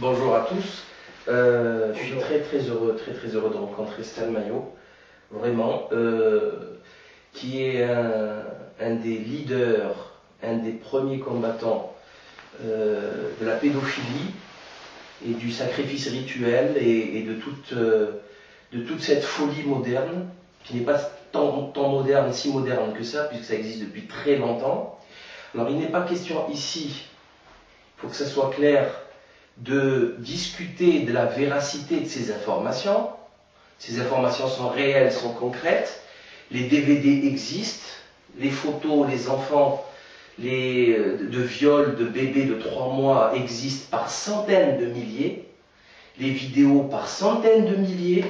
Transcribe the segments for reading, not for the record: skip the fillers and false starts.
Bonjour à tous. Je suis très heureux de rencontrer Stan Maillot, vraiment, qui est un des leaders, un des premiers combattants de la pédophilie et du sacrifice rituel et de toute cette folie moderne, qui n'est pas tant moderne, si moderne que ça, puisque ça existe depuis très longtemps. Alors il n'est pas question ici, il faut que ça soit clair, de discuter de la véracité de ces informations. Ces informations sont réelles, sont concrètes. Les DVD existent, les photos, les enfants, de viols de bébés de 3 mois existent par centaines de milliers, les vidéos par centaines de milliers.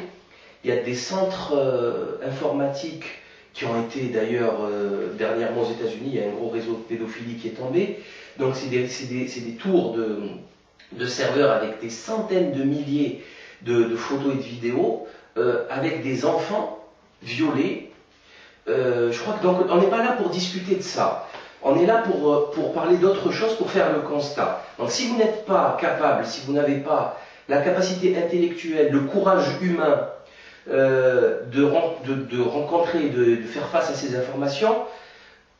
Il y a des centres informatiques qui ont été d'ailleurs dernièrement aux États-Unis, il y a un gros réseau de pédophilie qui est tombé. Donc c'est des tours de serveurs avec des centaines de milliers de photos et de vidéos, avec des enfants violés. Je crois que donc on n'est pas là pour discuter de ça. On est là pour parler d'autre chose, pour faire le constat. Donc si vous n'êtes pas capable, si vous n'avez pas la capacité intellectuelle, le courage humain de rencontrer, de faire face à ces informations,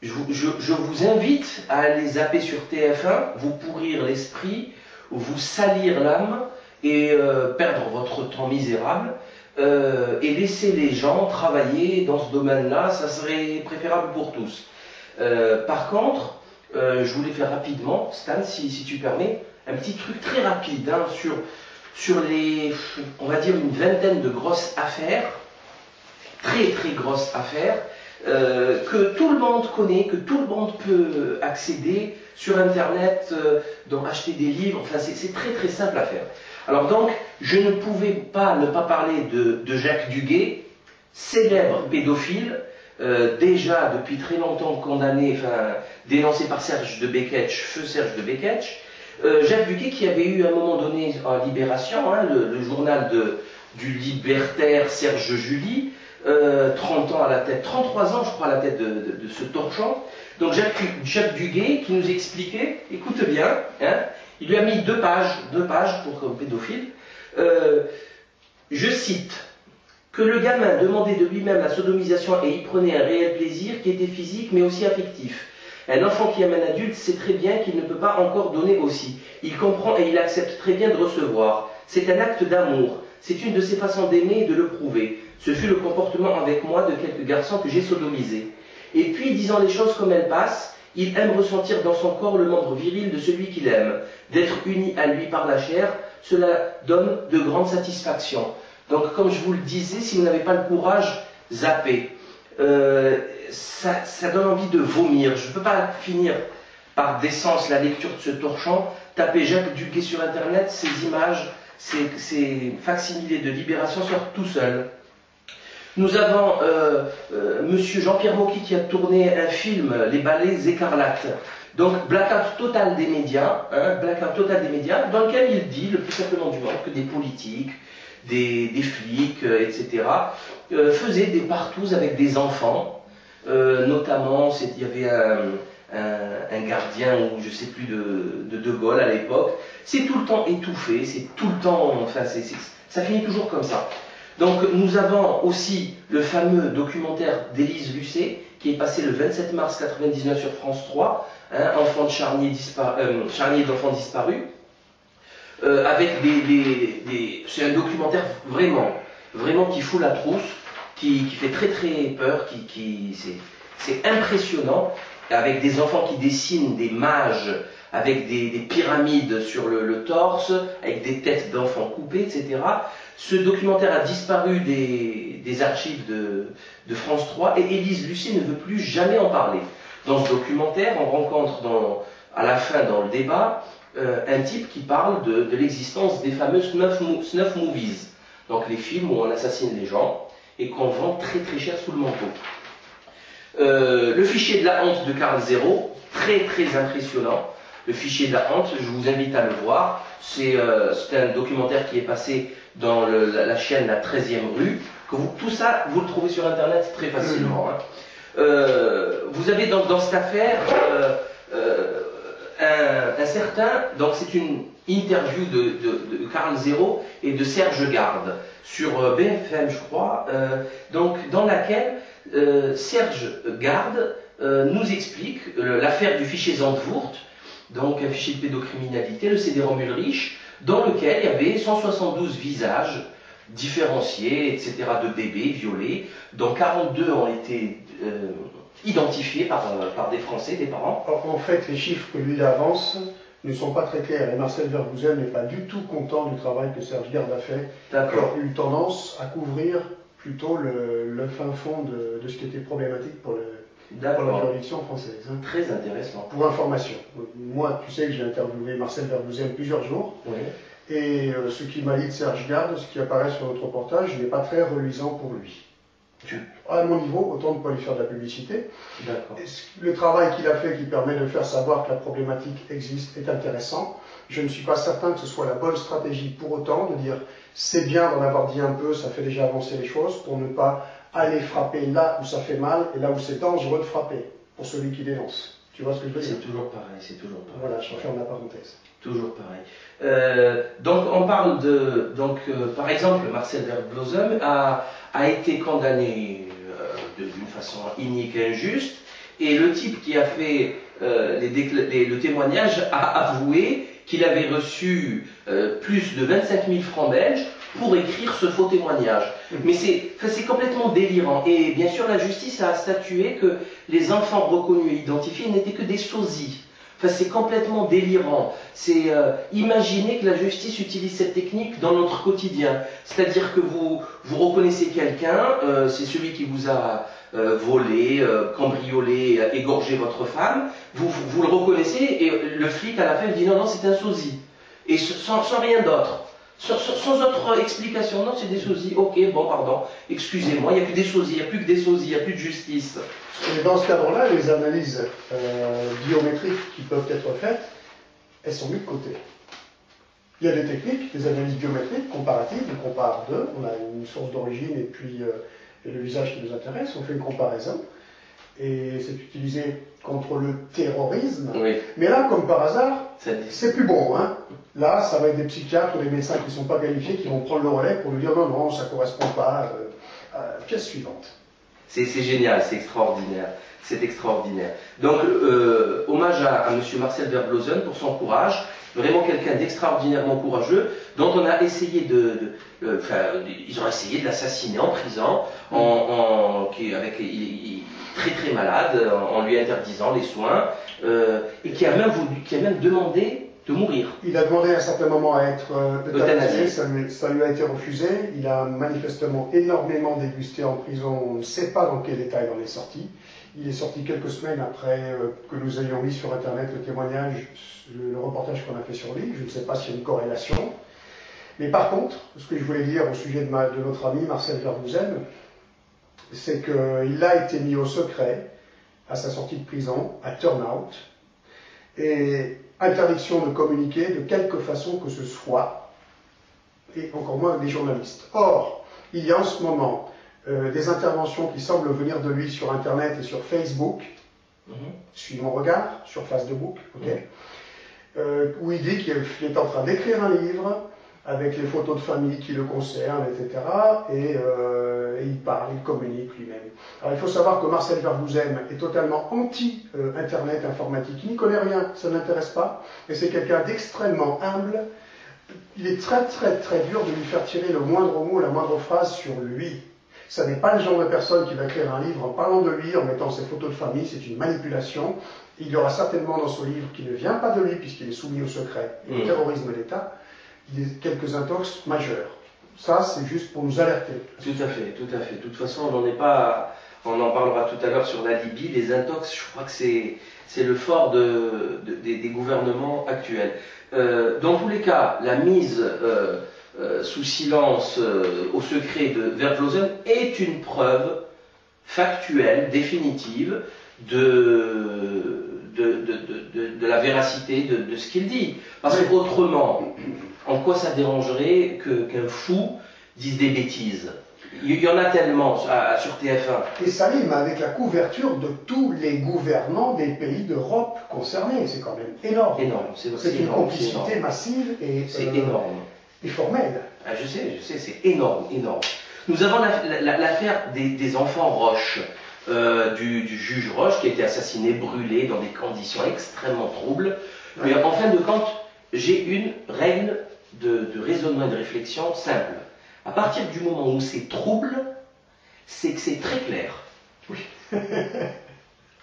je vous invite à aller zapper sur TF1, vous pourrir l'esprit, vous salir l'âme et perdre votre temps misérable et laisser les gens travailler dans ce domaine-là, ça serait préférable pour tous. Par contre, je voulais faire rapidement, Stan, si tu permets, un petit truc très rapide hein, sur les, on va dire, une vingtaine de grosses affaires, très grosses affaires, que tout le monde connaît, que tout le monde peut accéder sur Internet, donc acheter des livres, enfin c'est très simple à faire. Alors donc, je ne pouvais pas ne pas parler de Jacques Duguay, célèbre pédophile, déjà depuis très longtemps condamné, enfin dénoncé par Serge de Beketch, feu Serge de Beketch. Jacques Duguay qui avait eu à un moment donné en Libération, hein, le journal du libertaire Serge July, 30 ans à la tête, 33 ans je crois à la tête de ce torchon. Donc Jacques Duguay qui nous expliquait, écoute bien, hein, il lui a mis deux pages pour pédophile, je cite, que le gamin demandait de lui-même la sodomisation et y prenait un réel plaisir qui était physique mais aussi affectif. Un enfant qui aime un adulte sait très bien qu'il ne peut pas encore donner aussi. Il comprend et il accepte très bien de recevoir. C'est un acte d'amour. C'est une de ses façons d'aimer et de le prouver. Ce fut le comportement avec moi de quelques garçons que j'ai sodomisés. Et puis, disant les choses comme elles passent, il aime ressentir dans son corps le membre viril de celui qu'il aime. D'être uni à lui par la chair, cela donne de grandes satisfactions. Donc, comme je vous le disais, si vous n'avez pas le courage, zappez. Ça donne envie de vomir. Je ne peux pas finir par décence la lecture de ce torchon. Tapez Jacques Duguay sur Internet, ces images, ces facsimilés de Libération sortent tout seuls. Nous avons monsieur Jean-Pierre Mocky qui a tourné un film, Les Balais écarlates. Donc, blackout total des médias, hein, dans lequel il dit, le plus simplement du monde, que des politiques, des flics, etc., faisaient des partouzes avec des enfants, notamment, il y avait un gardien, ou je ne sais plus, de Gaulle à l'époque. C'est tout le temps étouffé, c'est tout le temps, enfin, ça finit toujours comme ça. Donc nous avons aussi le fameux documentaire d'Élise Lucet, qui est passé le 27 mars 1999 sur France 3, hein, enfant de charnier d'enfants disparus, avec c'est un documentaire vraiment qui fout la trousse, qui fait très peur, c'est impressionnant, avec des enfants qui dessinent des mages, avec des pyramides sur le torse, avec des têtes d'enfants coupées, etc. Ce documentaire a disparu des archives de France 3 et Élise Lucet ne veut plus jamais en parler. Dans ce documentaire, on rencontre à la fin dans le débat un type qui parle de l'existence des fameux snuff movies, donc les films où on assassine les gens et qu'on vend très cher sous le manteau. Le fichier de la honte de Carl Zero, très impressionnant. Le fichier de la honte, je vous invite à le voir. C'est un documentaire qui est passé dans la chaîne La 13e rue. Tout ça, vous le trouvez sur Internet très facilement. Hein. Vous avez dans cette affaire un certain, donc c'est une interview de Karl Zéro et de Serge Garde sur BFM, je crois, donc dans laquelle Serge Garde nous explique l'affaire du fichier Zandvoort, donc un fichier de pédocriminalité, le CD-ROM Ulrich, dans lequel il y avait 172 visages différenciés, etc., de bébés violés, dont 42 ont été identifiés par des Français, des parents. En fait, les chiffres que lui avance ne sont pas très clairs, et Marcel Vergouzen n'est pas du tout content du travail que Serge Garde a fait. D'accord. Il a eu tendance à couvrir plutôt le fin fond de ce qui était problématique pour la juridiction française. Hein. Très intéressant. Pour information. Moi, tu sais que j'ai interviewé Marcel Vergouzen plusieurs jours. Oui. Et ce qu'il m'a dit de Serge Garde, ce qui apparaît sur notre reportage, n'est pas très reluisant pour lui. À mon niveau, autant ne pas lui faire de la publicité. Le travail qu'il a fait, qui permet de faire savoir que la problématique existe, est intéressant. Je ne suis pas certain que ce soit la bonne stratégie pour autant de dire c'est bien d'en avoir dit un peu, ça fait déjà avancer les choses, pour ne pas aller frapper là où ça fait mal et là où c'est dangereux de frapper, pour celui qui dénonce. Tu vois ce que je veux dire? C'est toujours pareil, c'est toujours pareil. Voilà, je referme la parenthèse. Toujours pareil. Donc on parle de... par exemple, Marcel Vergouzen a été condamné d'une façon inique et injuste, et le type qui a fait le témoignage a avoué qu'il avait reçu plus de 25 000 francs belges pour écrire ce faux témoignage. Mais c'est complètement délirant. Et bien sûr, la justice a statué que les enfants reconnus et identifiés n'étaient que des sosies. Enfin, c'est complètement délirant. C'est imaginer que la justice utilise cette technique dans notre quotidien. C'est-à-dire que vous reconnaissez quelqu'un, c'est celui qui vous a volé, cambriolé, égorgé votre femme, vous le reconnaissez et le flic à la fin dit non, c'est un sosie. Et sans rien d'autre. Sans autre explication, non, c'est des sosies, ok, bon, pardon, excusez-moi, il n'y a plus des sosies, il n'y a plus que des sosies, il n'y a plus de justice. Et dans ce cadre-là, les analyses biométriques qui peuvent être faites, elles sont mises de côté. Il y a des techniques, des analyses biométriques comparatives, on compare deux, on a une source d'origine et puis le visage qui nous intéresse, on fait une comparaison, et c'est utilisé contre le terrorisme. Oui. Mais là, comme par hasard, c'est plus bon, hein. Là, ça va être des psychiatres ou des médecins qui ne sont pas qualifiés qui vont prendre le relais pour nous dire non, non, ça ne correspond pas. Pièce suivante. C'est génial, c'est extraordinaire. C'est extraordinaire. Donc, hommage à M. Marcel Vergouzen pour son courage. Vraiment quelqu'un d'extraordinairement courageux, dont on a essayé ils ont essayé de l'assassiner en prison, très très malade, en lui interdisant les soins, et qui a même demandé de mourir. Il a demandé à un certain moment à être euthanasié, ça lui a été refusé. Il a manifestement énormément dégusté en prison, on ne sait pas dans quel état il en est sorti. Il est sorti quelques semaines après que nous ayons mis sur internet le témoignage, le reportage qu'on a fait sur lui. Je ne sais pas s'il y a une corrélation. Mais par contre, ce que je voulais dire au sujet de notre ami Marcel Vergouzen, c'est qu'il a été mis au secret à sa sortie de prison, à turn-out, et interdiction de communiquer de quelque façon que ce soit, et encore moins avec des journalistes. Or, il y a en ce moment des interventions qui semblent venir de lui sur Internet et sur Facebook, suis mon regard, sur Facebook, où il dit qu'il est en train d'écrire un livre avec les photos de famille qui le concernent, etc. Et il parle, il communique lui-même. Alors il faut savoir que Marcel Vergouzen est totalement anti-Internet, informatique. Il n'y connaît rien, ça ne l'intéresse pas. Et c'est quelqu'un d'extrêmement humble. Il est très très très dur de lui faire tirer le moindre mot, la moindre phrase sur lui. Ça n'est pas le genre de personne qui va écrire un livre en parlant de lui, en mettant ses photos de famille, c'est une manipulation. Il y aura certainement dans ce livre qui ne vient pas de lui, puisqu'il est soumis au secret et au terrorisme d'État, il y a quelques intox majeurs. Ça, c'est juste pour nous alerter. Tout à fait, tout à fait. De toute façon, on en parlera tout à l'heure sur la Libye. Les intox, je crois que c'est le fort des gouvernements actuels. Dans tous les cas, la mise sous silence au secret de Vergouzen est une preuve factuelle, définitive, de la véracité de ce qu'il dit. Parce qu'autrement, en quoi ça dérangerait qu'un fou dise des bêtises? Il y en a tellement sur TF1. Et ça rime avec la couverture de tous les gouvernants des pays d'Europe concernés. C'est quand même énorme. C'est une complicité massive et énorme. Et formelle. Ah, je sais, c'est énorme. Nous avons l'affaire des enfants Roche, du juge Roche qui a été assassiné, brûlé dans des conditions extrêmement troubles. Mais en fin de compte, j'ai une règle de raisonnement et de réflexion simple. À partir du moment où c'est trouble, c'est que c'est très clair. Oui.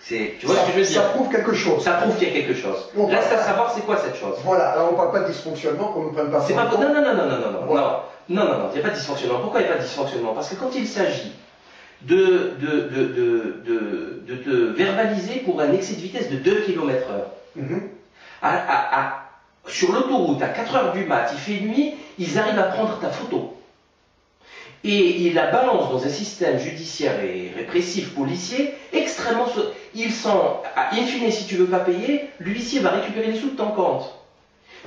Tu vois ce que je veux dire? Ça prouve quelque chose. Ça prouve qu'il y a quelque chose. Reste à savoir c'est quoi cette chose. Voilà, alors on ne parle pas de dysfonctionnement, qu'on ne prenne pas. C'est pas. Non, il n'y a pas de dysfonctionnement. Pourquoi il n'y a pas de dysfonctionnement? Parce que quand il s'agit de te verbaliser pour un excès de vitesse de 2 km/h, sur l'autoroute, à 4 heures du mat, il fait nuit, ils arrivent à prendre ta photo. Et ils la balancent dans un système judiciaire et répressif, policier, extrêmement... Ils sont, in fine, si tu ne veux pas payer, l'huissier va récupérer les sous de ton compte.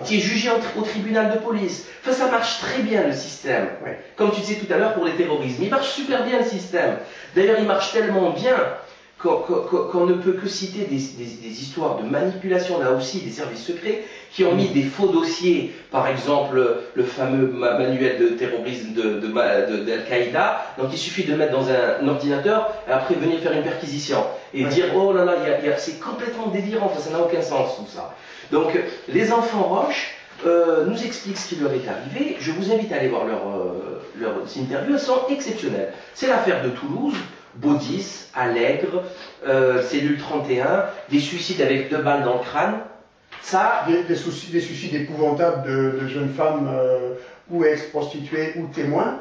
Tu es jugé au tribunal de police. Enfin, ça marche très bien le système. Ouais. Comme tu disais tout à l'heure pour les terrorismes. Il marche super bien le système. D'ailleurs, il marche tellement bien qu'on ne peut que citer des histoires de manipulation, là aussi, des services secrets, qui ont mis des faux dossiers, par exemple le fameux manuel de terrorisme d'Al-Qaïda. Donc il suffit de mettre dans un ordinateur et après venir faire une perquisition et dire oh là là, c'est complètement délirant, enfin, ça n'a aucun sens tout ça. Donc les enfants Roche nous expliquent ce qui leur est arrivé. Je vous invite à aller voir leurs interviews, elles sont exceptionnelles. C'est l'affaire de Toulouse. Baudis, Allègre, Cellule 31, des suicides avec 2 balles dans le crâne. Ça, des suicides épouvantables de jeunes femmes ou ex-prostituées ou témoins,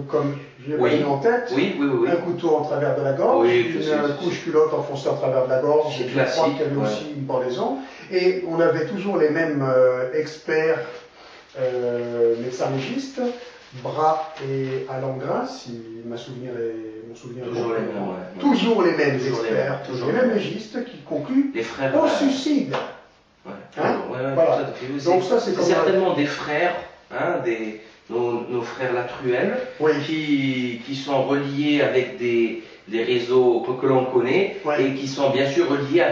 comme je l'ai en tête. Oui. Un couteau en travers de la gorge, une couche culotte enfoncée en travers de la gorge. Je crois qu'il y avait aussi une pendaison. Et on avait toujours les mêmes experts médecins légistes, Bras et Alengrin, si mon souvenir est toujours les mêmes experts, toujours les mêmes légistes qui concluent au suicide. Voilà. Donc ça, c'est certainement des frères, nos frères Latruelle, qui sont reliés avec des réseaux que l'on connaît et qui sont bien sûr reliés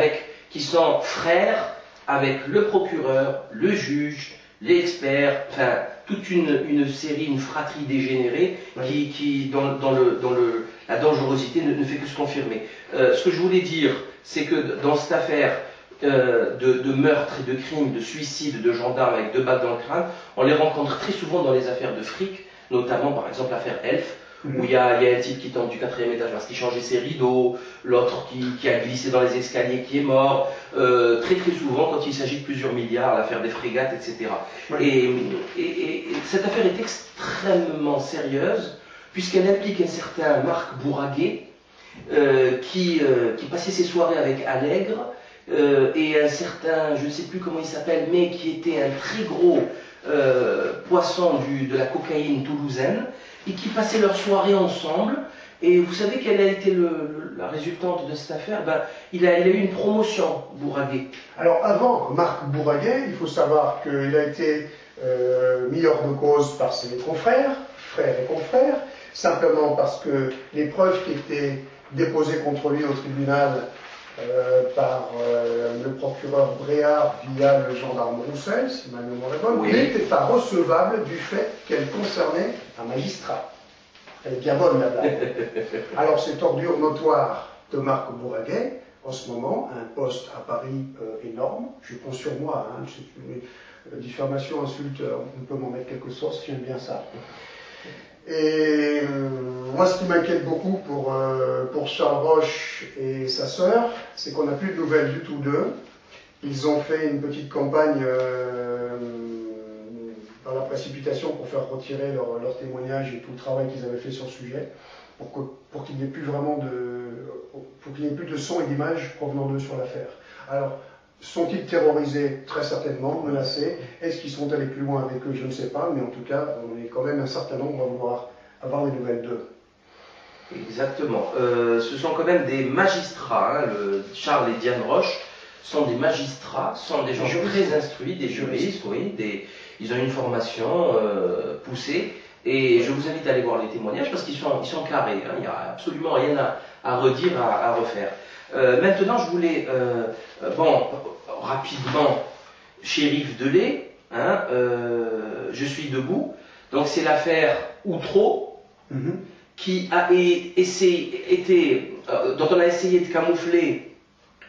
qui sont frères avec le procureur, le juge, l'expert, enfin toute une série, une fratrie dégénérée qui dans la dangerosité ne fait que se confirmer. Ce que je voulais dire, c'est que dans cette affaire de meurtre et de crime, de suicide de gendarmes avec 2 balles dans le crâne, on les rencontre très souvent dans les affaires de fric, notamment par exemple l'affaire Elf, où il y a un type qui tombe du 4e étage parce qu'il changeait ses rideaux, l'autre qui a glissé dans les escaliers qui est mort, très souvent quand il s'agit de plusieurs milliards, l'affaire des frégates, etc. Et cette affaire est extrêmement sérieuse puisqu'elle implique un certain Marc Bourraguet qui passait ses soirées avec Allègre et un certain, je ne sais plus comment il s'appelle, mais qui était un très gros poisson de la cocaïne toulousaine, et qui passaient leurs soirées ensemble. Et vous savez quelle a été la résultante de cette affaire? Il a eu une promotion, Bourraguet. Alors avant Marc Bourraguet, il faut savoir qu'il a été mis hors de cause par ses confrères, frères et confrères, simplement parce que les preuves qui étaient déposées contre lui au tribunal par le procureur Bréard via le gendarme Roussel, si ma mémoire est bonne, n'était pas recevable du fait qu'elle concernait un magistrat. Elle est bien bonne la blague. Alors cette ordure notoire de Marc Bourraguet, en ce moment, a un poste à Paris énorme. Je prends sur moi, diffamation, insulte, on peut m'en mettre quelque chose, j'aime bien ça. Et moi, ce qui m'inquiète beaucoup pour Charles Roche et sa sœur, c'est qu'on n'a plus de nouvelles du tout d'eux. Ils ont fait une petite campagne dans la précipitation pour faire retirer leur témoignage et tout le travail qu'ils avaient fait sur le sujet, pour qu'il n'y ait plus de son et d'image provenant d'eux sur l'affaire. Alors, sont-ils terrorisés? Très certainement, menacés. Est-ce qu'ils sont allés plus loin avec eux? Je ne sais pas, mais en tout cas, on est quand même un certain nombre à vouloir avoir des nouvelles d'eux. Exactement. Ce sont quand même des magistrats. Charles et Diane Roche sont des magistrats, sont des gens très instruits, des juristes, oui. Ils ont une formation poussée. Et je vous invite à aller voir les témoignages parce qu'ils sont carrés. Hein. Il n'y a absolument rien à redire, à refaire. Maintenant, je voulais, rapidement, Shérif Delay, hein, je suis debout. Donc c'est l'affaire Outreau, qui a dont on a essayé de camoufler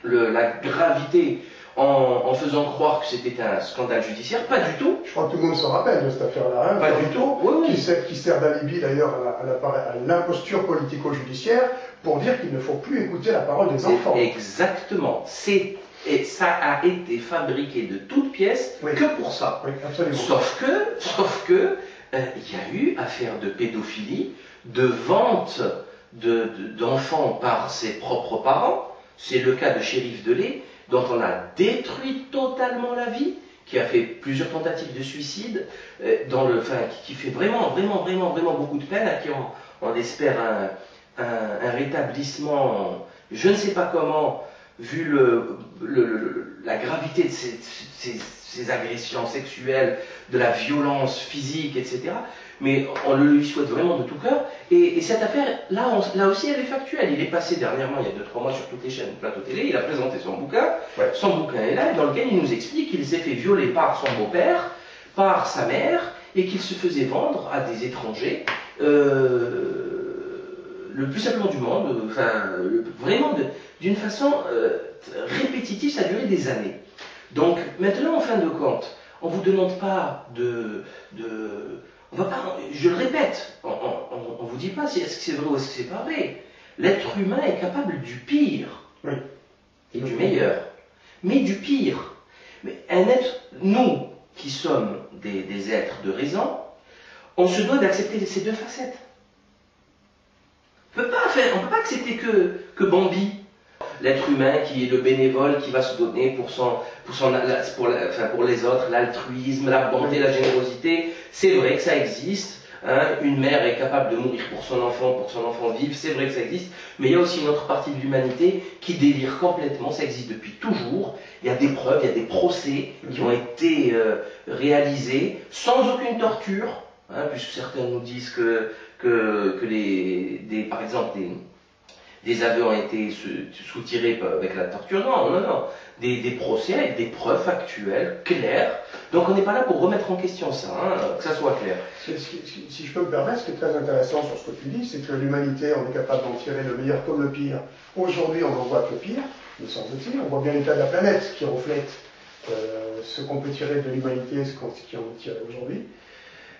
la gravité en faisant croire que c'était un scandale judiciaire. Pas du tout. Je crois que tout le monde se rappelle de cette affaire-là. Hein, pas du tout. Oui. Qui sert d'alibi d'ailleurs à l'imposture politico-judiciaire pour dire qu'il ne faut plus écouter la parole des enfants. Exactement. Et ça a été fabriqué de toutes pièces que pour ça. Oui, absolument. Sauf que il y a eu affaire de pédophilie, de vente d'enfants par ses propres parents. C'est le cas de Shérif Delay, dont on a détruit totalement la vie, qui a fait plusieurs tentatives de suicide, qui fait vraiment beaucoup de peine, à qui on espère un rétablissement, je ne sais pas comment, vu la gravité de ces agressions sexuelles, de la violence physique, etc. Mais on le lui souhaite vraiment de tout cœur. Et cette affaire, là aussi, elle est factuelle. Il est passé dernièrement, il y a 2-3 mois, sur toutes les chaînes de plateau télé. Il a présenté son bouquin. Ouais. Son bouquin est là, dans lequel il nous explique qu'il s'est fait violer par son beau-père, par sa mère, et qu'il se faisait vendre à des étrangers. Le plus simplement du monde, vraiment d'une façon répétitive, ça a duré des années. Donc maintenant, en fin de compte, on ne vous demande pas on va pas, je le répète, on ne vous dit pas si est-ce que c'est vrai ou est-ce que c'est pas vrai. L'être humain est capable du pire et du meilleur, mais du pire. Mais nous qui sommes des êtres de raison, on se doit d'accepter ces deux facettes. On ne peut pas accepter que Bambi, l'être humain qui est le bénévole, qui va se donner pour les autres, l'altruisme, la bonté, la générosité. C'est vrai que ça existe. Hein, une mère est capable de mourir pour son enfant vive, c'est vrai que ça existe. Mais il y a aussi une autre partie de l'humanité qui délire complètement. Ça existe depuis toujours. Il y a des preuves, il y a des procès qui ont été réalisés sans aucune torture, hein, puisque certains nous disent que par exemple, des aveux ont été soutirés avec la torture. Non. Des procès avec des preuves factuelles, claires. Donc on n'est pas là pour remettre en question ça, hein, que ça soit clair. Si je peux me permettre, ce qui est très intéressant sur ce que tu dis, c'est que l'humanité, on est capable d'en tirer le meilleur comme le pire. Aujourd'hui, on n'en voit que le pire, me semble-t-il. On voit bien l'état de la planète qui reflète ce qu'on peut tirer de l'humanité et ce qu'on peut tirer aujourd'hui.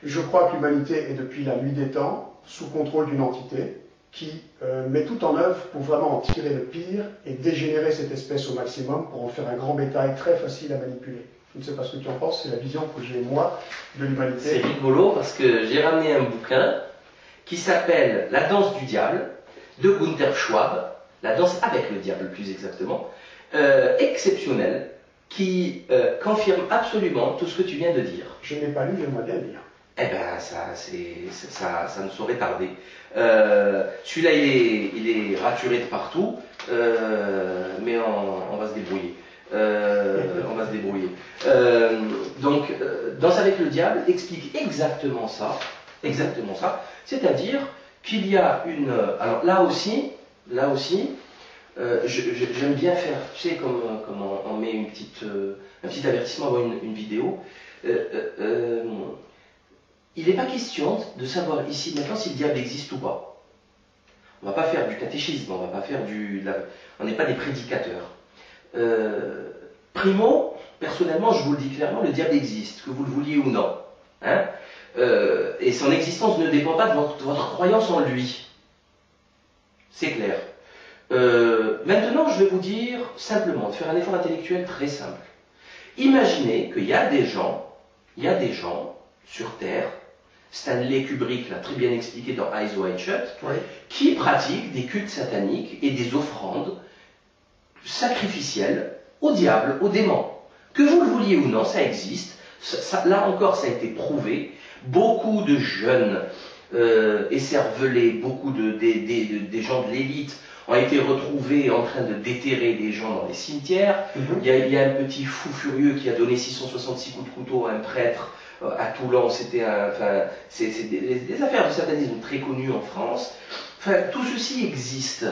Je crois que l'humanité est depuis la nuit des temps sous contrôle d'une entité qui met tout en œuvre pour vraiment en tirer le pire et dégénérer cette espèce au maximum pour en faire un grand bétail très facile à manipuler. Je ne sais pas ce que tu en penses, c'est la vision que j'ai moi de l'humanité. C'est rigolo parce que j'ai ramené un bouquin qui s'appelle La danse du diable de Gunther Schwab, la danse avec le diable plus exactement, exceptionnel, qui confirme absolument tout ce que tu viens de dire. Je n'ai pas lu, j'aimerais bien lire. Eh bien, ça ne saurait tarder. Celui-là, il est raturé de partout, mais on va se débrouiller. On va se débrouiller. Donc, Danse avec le diable explique exactement ça, c'est-à-dire qu'il y a une... Alors là aussi, j'aime bien faire, tu sais, comme on met un petit avertissement avant une vidéo. Il n'est pas question de savoir ici maintenant si le diable existe ou pas. On ne va pas faire du catéchisme, on va pas faire on n'est pas des prédicateurs. Primo, personnellement, je vous le dis clairement, le diable existe, que vous le vouliez ou non. Hein, et son existence ne dépend pas de votre croyance en lui. C'est clair. Maintenant, je vais vous dire simplement, de faire un effort intellectuel très simple. Imaginez qu'il y a des gens sur Terre, Stanley Kubrick l'a très bien expliqué dans Eyes Wide Shut, qui pratiquent des cultes sataniques et des offrandes sacrificielles au diable, aux démons. Que vous le vouliez ou non, ça existe. Là encore, ça a été prouvé. Beaucoup de jeunes écervelés, beaucoup des gens de l'élite ont été retrouvés en train de déterrer des gens dans les cimetières. Il y a un petit fou furieux qui a donné 666 coups de couteau à un prêtre à Toulon, c'était c'est des affaires de satanisme très connues en France. Enfin, tout ceci existe.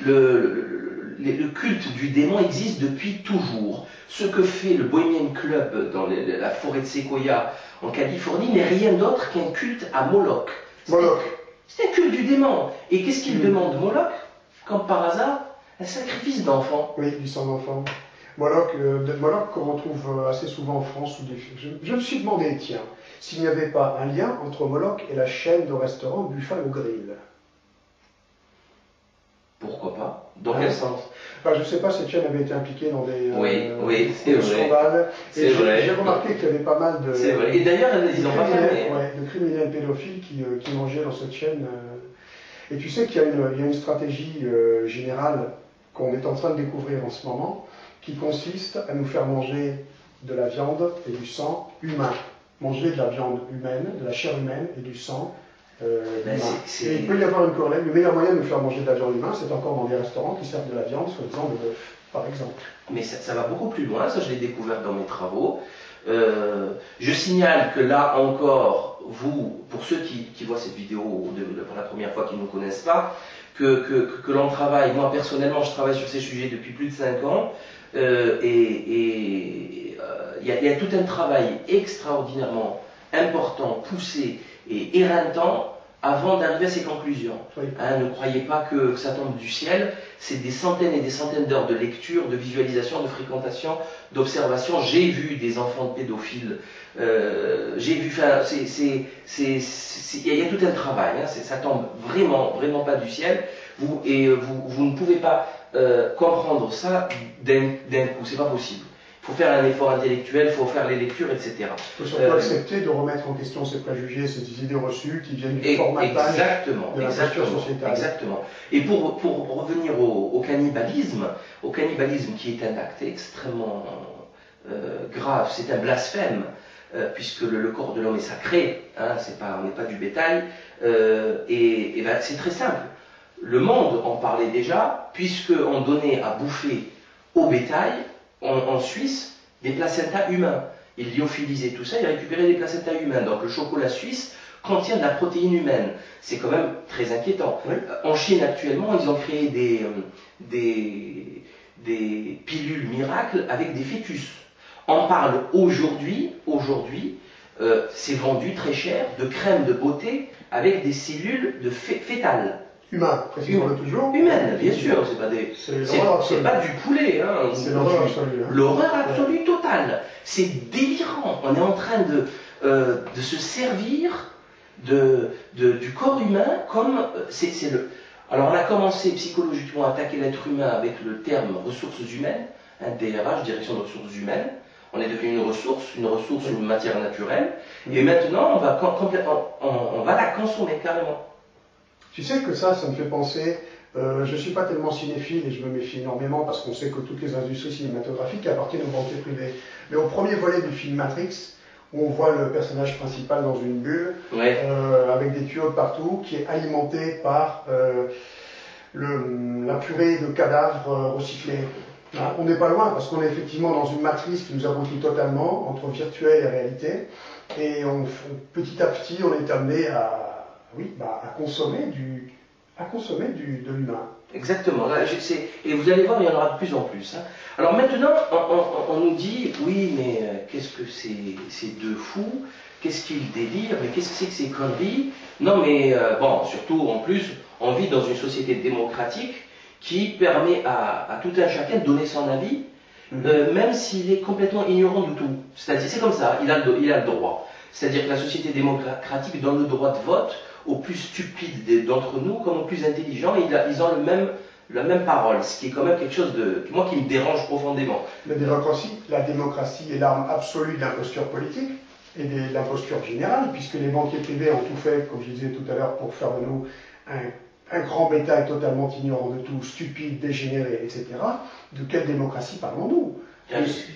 Le culte du démon existe depuis toujours. Ce que fait le Bohemian Club dans la forêt de Sequoia en Californie n'est rien d'autre qu'un culte à Moloch. C'est un culte du démon. Et qu'est-ce qu'il demande, Moloch? Comme par hasard, un sacrifice d'enfant. Oui, du sang d'enfant. Moloch qu'on retrouve assez souvent en France. Je me suis demandé, tiens, s'il n'y avait pas un lien entre Moloch et la chaîne de restaurants Buffalo Grill. Pourquoi pas? Dans quel sens? Je ne sais pas, cette chaîne avait été impliquée dans des scandales. Et j'ai remarqué qu'il y avait pas mal de, c'est vrai. Et d'ailleurs, ils n'ont pas fermé. De criminels pédophiles qui mangeaient dans cette chaîne. Et tu sais qu'il y a une stratégie générale qu'on est en train de découvrir en ce moment, qui consiste à nous faire manger de la viande et du sang humain. Manger de la viande humaine, de la chair humaine et du sang humain. Et il peut y avoir une corrélation. Le meilleur moyen de nous faire manger de la viande humaine, c'est encore dans des restaurants qui servent de la viande, soi-disant de bœuf, par exemple. Mais ça va beaucoup plus loin, ça je l'ai découvert dans mes travaux. Je signale que là encore, vous, pour ceux qui voient cette vidéo pour la première fois, qui ne nous connaissent pas, que l'on travaille, moi personnellement je travaille sur ces sujets depuis plus de 5 ans, il y a tout un travail extraordinairement important, poussé et éreintant avant d'arriver à ces conclusions. Oui. Ne croyez pas que ça tombe du ciel, c'est des centaines et des centaines d'heures de lecture, de visualisation, de fréquentation, d'observation. J'ai vu des enfants de pédophiles, j'ai vu, il y a tout un travail, ça tombe vraiment pas du ciel, vous ne pouvez pas comprendre ça d'un coup, c'est pas possible. Il faut faire un effort intellectuel, il faut faire les lectures, etc. Il faut surtout accepter de remettre en question ces préjugés, ces idées reçues qui viennent du formatage de la culture sociétale. Exactement. Et pour revenir au cannibalisme qui est un acte extrêmement grave, c'est un blasphème, puisque le corps de l'homme est sacré, on n'est pas du bétail, c'est très simple. Le monde en parlait déjà, puisqu'on donnait à bouffer au bétail, en Suisse, des placentas humains. Ils lyophilisaient tout ça, ils récupéraient des placentas humains. Donc le chocolat suisse contient de la protéine humaine. C'est quand même très inquiétant. Oui. En Chine actuellement, ils ont créé des pilules miracles avec des fœtus. On parle aujourd'hui, c'est vendu très cher, de crème de beauté avec des cellules de fétales. Humain, précisons-le toujours. Humaine, bien sûr, c'est pas du poulet. C'est l'horreur absolue. L'horreur absolue totale. C'est délirant. On est en train de se servir du corps humain comme... Alors on a commencé psychologiquement à attaquer l'être humain avec le terme ressources humaines, DRH, direction des ressources humaines. On est devenu une matière naturelle. Et maintenant, on va la consommer carrément. Tu sais que ça me fait penser, je ne suis pas tellement cinéphile et je me méfie énormément parce qu'on sait que toutes les industries cinématographiques appartiennent aux banquiers privés. Mais au premier volet du film Matrix, où on voit le personnage principal dans une bulle, avec des tuyaux partout, qui est alimenté par la purée de cadavres recyclés. On n'est pas loin parce qu'on est effectivement dans une matrice qui nous abrutit totalement entre virtuel et réalité. Et petit à petit, on est amené à consommer de l'humain. Exactement. Et vous allez voir, il y en aura de plus en plus. Alors maintenant, on nous dit, oui, mais qu'est-ce que ces deux fous? Qu'est-ce qu'ils délirent? Mais qu'est-ce que c'est que ces conneries? Non, mais surtout, en plus, on vit dans une société démocratique qui permet à tout un chacun de donner son avis, même s'il est complètement ignorant de tout. C'est-à-dire, c'est comme ça, il a le droit. C'est-à-dire que la société démocratique donne le droit de vote aux plus stupides d'entre nous comme aux plus intelligents, et ils ont la même parole, ce qui est quand même quelque chose qui me dérange profondément. La démocratie est l'arme absolue de l'imposture politique et de l'imposture générale, puisque les banquiers privés ont tout fait, comme je disais tout à l'heure, pour faire de nous un grand bétail totalement ignorant de tout, stupide, dégénéré, etc. De quelle démocratie parlons-nous?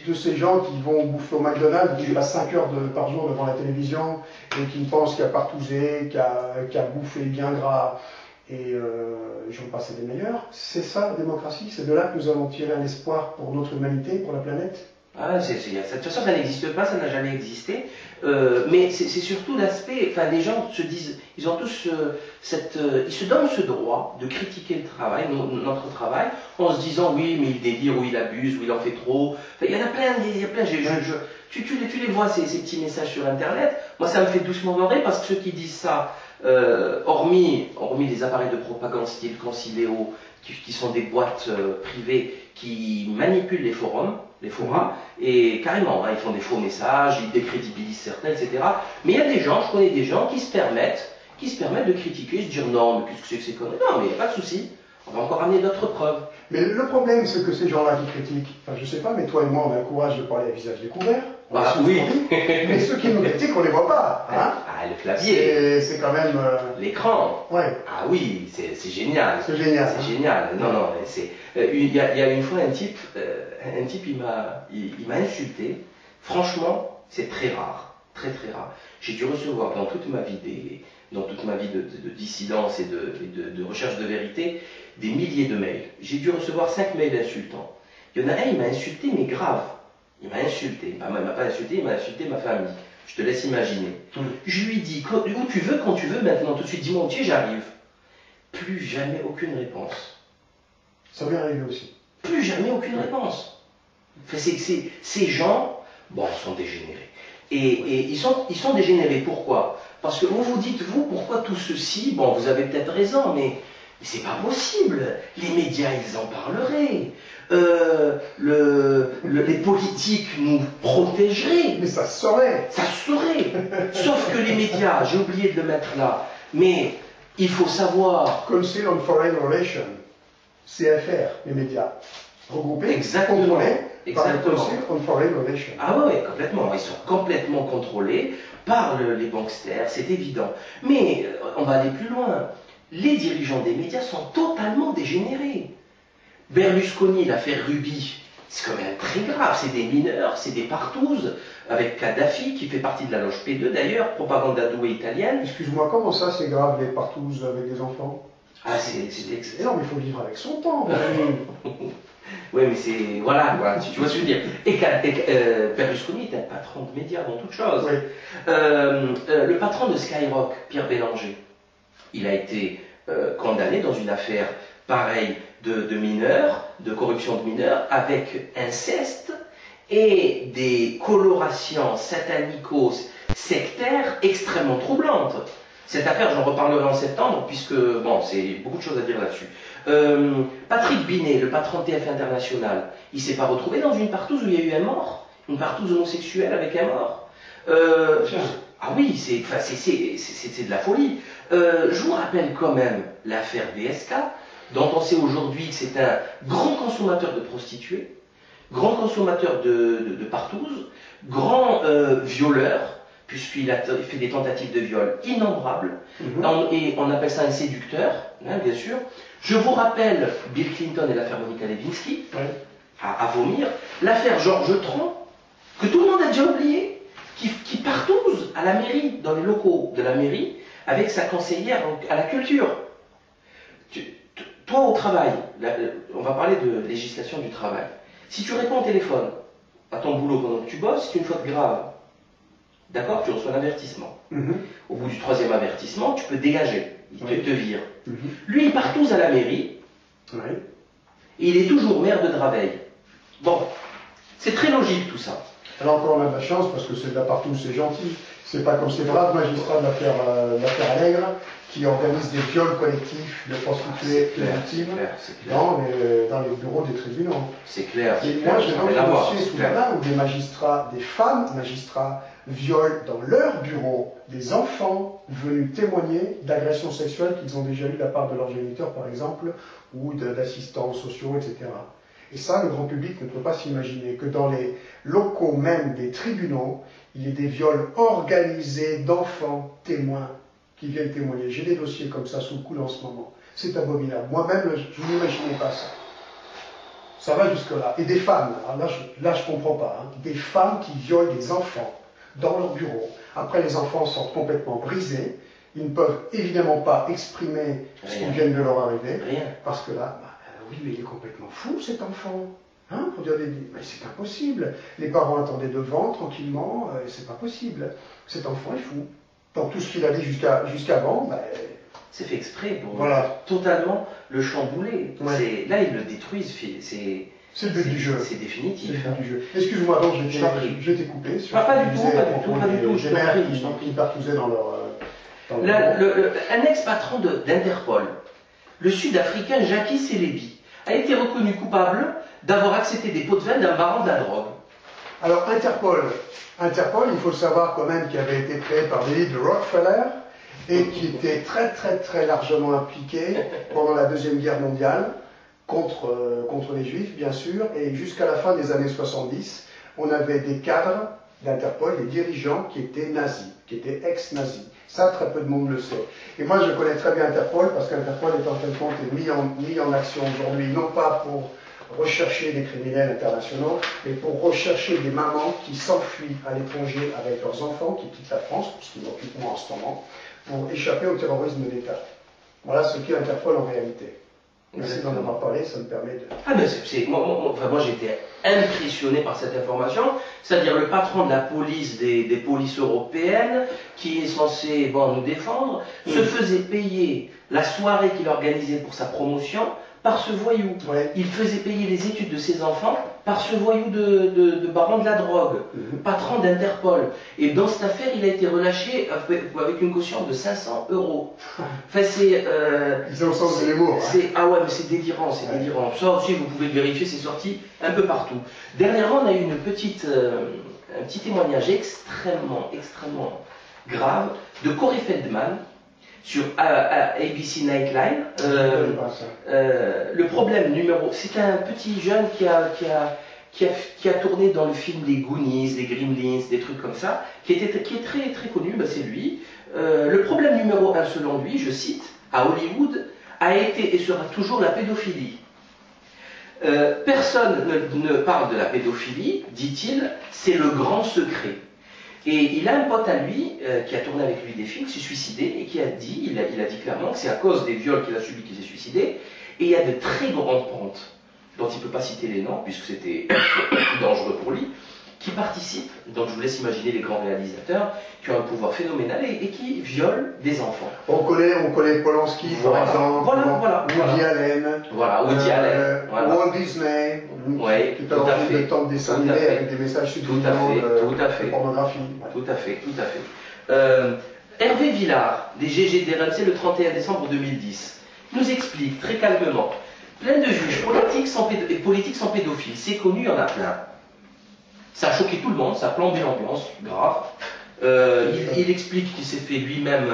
De ces gens qui vont bouffer au McDonald's, qui passent 5 heures par jour devant la télévision et qui pensent qu'il y a partousé, qu'il y a bouffé bien gras, et j'en passe des meilleurs. C'est ça la démocratie? C'est de là que nous allons tirer un espoir pour notre humanité, pour la planète? Ah, de toute façon, ça n'existe pas, ça n'a jamais existé. Mais c'est surtout l'aspect. Enfin, les gens se disent, ils ont tous ils se donnent ce droit de critiquer le travail, notre travail, en se disant oui, mais il délire, ou il abuse, ou il en fait trop. Enfin, il y en a plein, il y a plein. Tu les vois ces petits messages sur Internet. Moi, ça me fait doucement marrer parce que ceux qui disent ça, hormis les appareils de propagande style Concileo, qui sont des boîtes privées qui manipulent les forums, les forums, et carrément, hein, ils font des faux messages, ils décrédibilisent certains, etc. Mais il y a des gens, je connais des gens qui se permettent de critiquer, se dire non, mais qu'est-ce que c'est que ces conneries? Non, mais il n'y a pas de souci, on va encore amener d'autres preuves. Mais le problème, c'est que ces gens-là qui critiquent, enfin je sais pas, mais toi et moi, on a le courage de parler à visage découvert. Ah oui. Mais ceux qui nous critiquent, on les voit pas. Hein, ah, le clavier. C'est quand même... L'écran. Ouais. Ah oui, c'est génial. C'est génial. C'est génial. Non, non, c'est... Il y a une fois un type, il m'a insulté. Franchement, c'est très rare. Très très rare. J'ai dû recevoir dans toute ma vie de dissidence et de recherche de vérité, des milliers de mails. J'ai dû recevoir 5 mails insultants. Il y en a un, il m'a insulté, mais grave. Il m'a insulté. Il m'a pas insulté, il m'a insulté ma famille. Je te laisse imaginer. Je lui dis, où tu veux, quand tu veux, maintenant, tout de suite, dis-moi où j'arrive. Plus jamais aucune réponse. Ça m'est arrivé aussi. Plus jamais aucune réponse. Enfin, ces gens, bon, ils sont dégénérés. Et ils sont dégénérés, pourquoi? Parce que vous vous dites, vous, pourquoi tout ceci? Bon, vous avez peut-être raison, mais c'est pas possible. Les médias, ils en parleraient. Les politiques nous protégeraient. Mais ça se saurait. Ça se saurait. Sauf que les médias, j'ai oublié de le mettre là, mais il faut savoir... Council on Foreign Relations, CFR, les médias, regroupés, exactement, contrôlés par le exactement. Council on Foreign Relations. Ah oui, complètement. Ils sont complètement contrôlés par les banksters, c'est évident. Mais on va aller plus loin. Les dirigeants des médias sont totalement dégénérés. Berlusconi, l'affaire Ruby, c'est quand même très grave. C'est des mineurs, c'est des partouzes, avec Kadhafi, qui fait partie de la loge P2 d'ailleurs, propaganda douée italienne. Excuse-moi, comment ça c'est grave les partouzes avec des enfants? Ah, c'est excellent. Non, mais il faut vivre avec son temps. Oui, mais c'est... Voilà, tu vois ce que je veux dire. Et Berlusconi est un patron de médias, dans toute chose. Oui. Le patron de Skyrock, Pierre Bélanger, il a été condamné dans une affaire pareille de mineurs, de corruption de mineurs, avec inceste et des colorations satanico-sectaires extrêmement troublantes. Cette affaire, j'en reparlerai en septembre, puisque, bon, c'est beaucoup de choses à dire là-dessus. Patrick Binet, le patron de TF International, il s'est pas retrouvé dans une partouze où il y a eu un mort, une partouze homosexuelle avec un mort. Ah oui, c'est de la folie. Je vous rappelle quand même l'affaire DSK, dont on sait aujourd'hui que c'est un grand consommateur de prostituées, grand consommateur de partouzes, grand violeur, puisqu'il a fait des tentatives de viol innombrables, et on appelle ça un séducteur, hein, bien sûr. Je vous rappelle Bill Clinton et l'affaire Monica Lewinsky, à vomir, l'affaire Georges Tron, que tout le monde a déjà oublié, qui partouze à la mairie, dans les locaux de la mairie, avec sa conseillère à la culture. Toi au travail, on va parler de législation du travail. Si tu réponds au téléphone à ton boulot pendant que tu bosses, c'est une faute grave. D'accord? Tu reçois un avertissement. Au bout du 3e avertissement, tu peux dégager. Il te vire. Lui, il partouze à la mairie. Et il est toujours maire de Draveil. Bon, c'est très logique tout ça. Alors encore on a de la chance parce que c'est de la partouze, c'est gentil. C'est pas comme ces braves magistrats de l'affaire Allègre qui organisent des viols collectifs de prostituées victimes dans les bureaux des tribunaux. C'est clair. Et moi, j'ai donc un dossier sous la main où des magistrats, des femmes magistrats, violent dans leur bureau des enfants venus témoigner d'agressions sexuelles qu'ils ont déjà eues de la part de leurs géniteurs, par exemple, ou d'assistants sociaux, etc. Et ça, le grand public ne peut pas s'imaginer que dans les locaux même des tribunaux, il y ait des viols organisés d'enfants témoins qui viennent témoigner. J'ai des dossiers comme ça sous le coude en ce moment. C'est abominable. Moi-même, je n'imaginais pas ça. Ça va jusque-là. Et des femmes, alors là je comprends pas, hein, des femmes qui violent des enfants dans leur bureau. Après, les enfants sont complètement brisés. Ils ne peuvent évidemment pas exprimer ce qui vient de leur arriver. Parce que là, oui, mais il est complètement fou cet enfant. Hein, pour dire mais c'est pas possible. Les parents attendaient devant, tranquillement, c'est pas possible. Cet enfant est fou. Donc tout ce qu'il a dit jusqu'avant, c'est fait exprès pour voilà. Totalement le chambouler. Ouais. Là, ils le détruisent. C'est le but du jeu. C'est définitif. C'est le but du jeu. Excuse-moi, donc je t'ai coupé. Pas du tout. Les mères qui partousaient dans leur... un ex-patron d'Interpol, le Sud-Africain Jackie Celebi, a été reconnu coupable d'avoir accepté des pots de vin d'un baron de la drogue. Alors Interpol, il faut le savoir quand même, qui avait été créé par l'élite de Rockefeller et qui était très largement impliqué pendant la Deuxième Guerre mondiale contre les Juifs, bien sûr, et jusqu'à la fin des années 70, on avait des cadres d'Interpol, des dirigeants qui étaient nazis, qui étaient ex-nazis. Ça, très peu de monde le sait. Et moi, je connais très bien Interpol, parce qu'Interpol est en fin de compte mis en action aujourd'hui, non pas pour rechercher des criminels internationaux, mais pour rechercher des mamans qui s'enfuient à l'étranger avec leurs enfants, qui quittent la France, ce qui m'occupe moi en ce moment, pour échapper au terrorisme d'État. Voilà ce qu'est Interpol en réalité. Merci d'en avoir parlé, ça me permet de... Ah mais moi j'étais impressionné par cette information, c'est-à-dire le patron de la police des polices européennes, qui est censé nous défendre, se faisait payer la soirée qu'il organisait pour sa promotion par ce voyou. Ouais. Il faisait payer les études de ses enfants par ce voyou de baron de la drogue, patron d'Interpol. Et dans cette affaire, il a été relâché avec une caution de 500 €. Enfin, c'est... Ils ont le sens de l'humour. Ah ouais, mais c'est délirant, c'est délirant. Ça aussi, vous pouvez le vérifier, c'est sorti un peu partout. Dernièrement, on a eu un petit témoignage extrêmement grave de Corey Feldman, sur ABC Nightline. Le problème c'est un petit jeune qui a tourné dans le film Les Goonies, les Gremlins, des trucs comme ça, qui est très connu, c'est lui. Le problème numéro 1 selon lui, je cite, à Hollywood, a été et sera toujours la pédophilie. Personne ne parle de la pédophilie, dit-il, c'est le grand secret. Et il a un pote à lui qui a tourné avec lui des films, qui s'est suicidé et qui a dit, il a dit clairement que c'est à cause des viols qu'il a subis qu'il s'est suicidé. Et il y a de très grandes pentes, dont il ne peut pas citer les noms puisque c'était dangereux pour lui, qui participent. Donc je vous laisse imaginer les grands réalisateurs qui ont un pouvoir phénoménal et qui violent des enfants. On connaît Polanski, par exemple, Woody Allen, Walt Disney, qui est un film de temps de dessin animé avec des messages subliminaux de pornographie. Tout à fait. Hervé Villard, des GG d'RMC le 31 décembre 2010, nous explique très calmement, plein de juges politiques sans pédophiles, c'est connu, il y en a plein. Ça a choqué tout le monde, ça a plombé l'ambiance, grave. Il explique qu'il s'est fait lui-même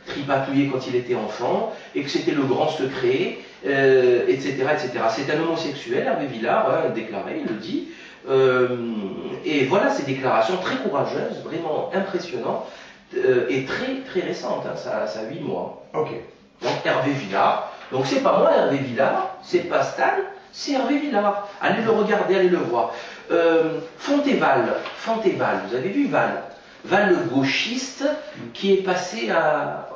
tripatouiller quand il était enfant, et que c'était le grand secret, etc. C'est un homosexuel, Hervé Villard, déclaré, il le dit. Et voilà ces déclarations très courageuses, vraiment impressionnantes, et très récentes, ça a 8 mois. Ok. Donc Hervé Villard, donc c'est pas moi Hervé Villard, c'est pas Stan, c'est Hervé Villard. Allez le regarder, allez le voir. Fontéval, vous avez vu Val le gauchiste qui est passé